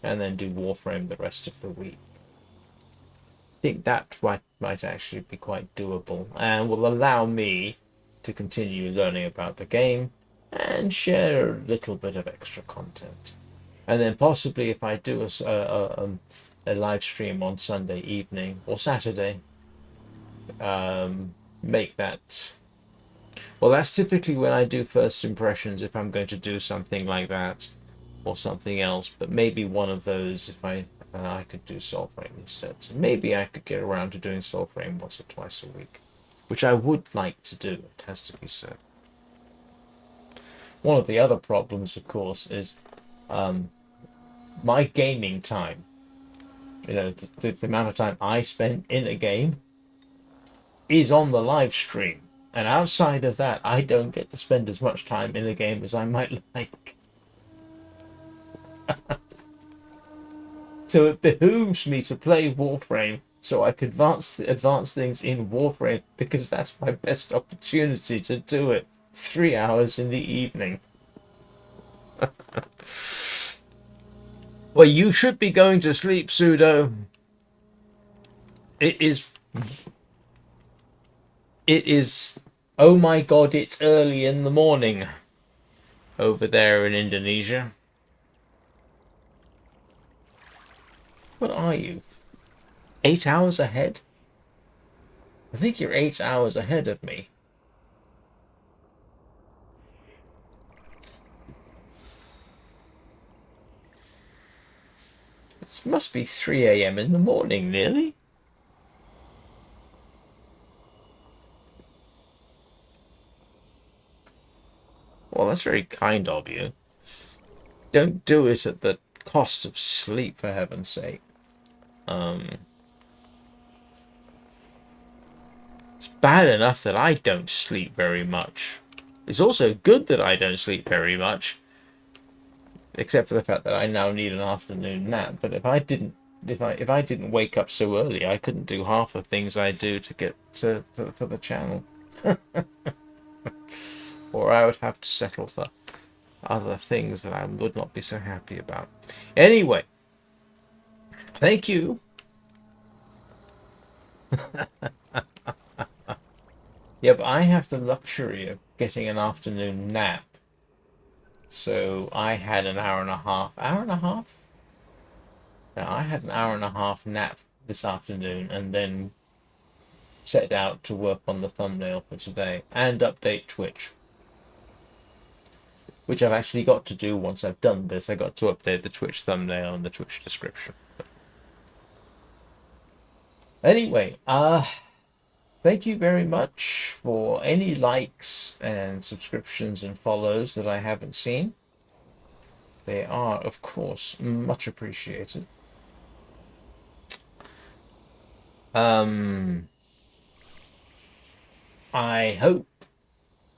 A: and then do Warframe the rest of the week. I think that might actually be quite doable, and will allow me to continue learning about the game and share a little bit of extra content. And then possibly if I do a live stream on Sunday evening or Saturday, make that. Well, that's typically when I do first impressions if I'm going to do something like that or something else. But maybe one of those if I could do Soulframe instead. So maybe I could get around to doing Soulframe once or twice a week, which I would like to do. It has to be said. One of the other problems, of course, is my gaming time. You know, the amount of time I spend in a game is on the live stream. And outside of that, I don't get to spend as much time in a game as I might like. So it behooves me to play Warframe so I can advance things in Warframe, because that's my best opportunity to do it. 3 hours in the evening. Well, you should be going to sleep, Pseudo. It is, oh my god, it's early in the morning over there in Indonesia. What are you? 8 hours ahead? I think you're 8 hours ahead of me. It must be 3 a.m. in the morning, nearly. Well, that's very kind of you. Don't do it at the cost of sleep, for heaven's sake. It's bad enough that I don't sleep very much. It's also good that I don't sleep very much, except for the fact that I now need an afternoon nap. But if I didn't wake up so early, I couldn't do half the things I do to get for the channel. Or I would have to settle for other things that I would not be so happy about. Anyway, thank you. Yeah, but I have the luxury of getting an afternoon nap. So I had an hour and a half. Hour and a half? Yeah, I had an hour and a half nap this afternoon and then set out to work on the thumbnail for today and update Twitch. Which I've actually got to do once I've done this. I got to update the Twitch thumbnail and the Twitch description. Anyway, thank you very much for any likes and subscriptions and follows that I haven't seen. They are, of course, much appreciated. I hope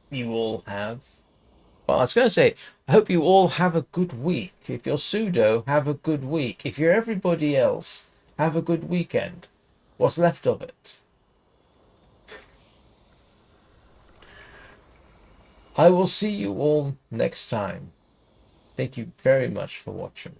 A: you all have... Well, I was going to say, I hope you all have a good week. If you're Pseudo, have a good week. If you're everybody else, have a good weekend. What's left of it. I will see you all next time. Thank you very much for watching.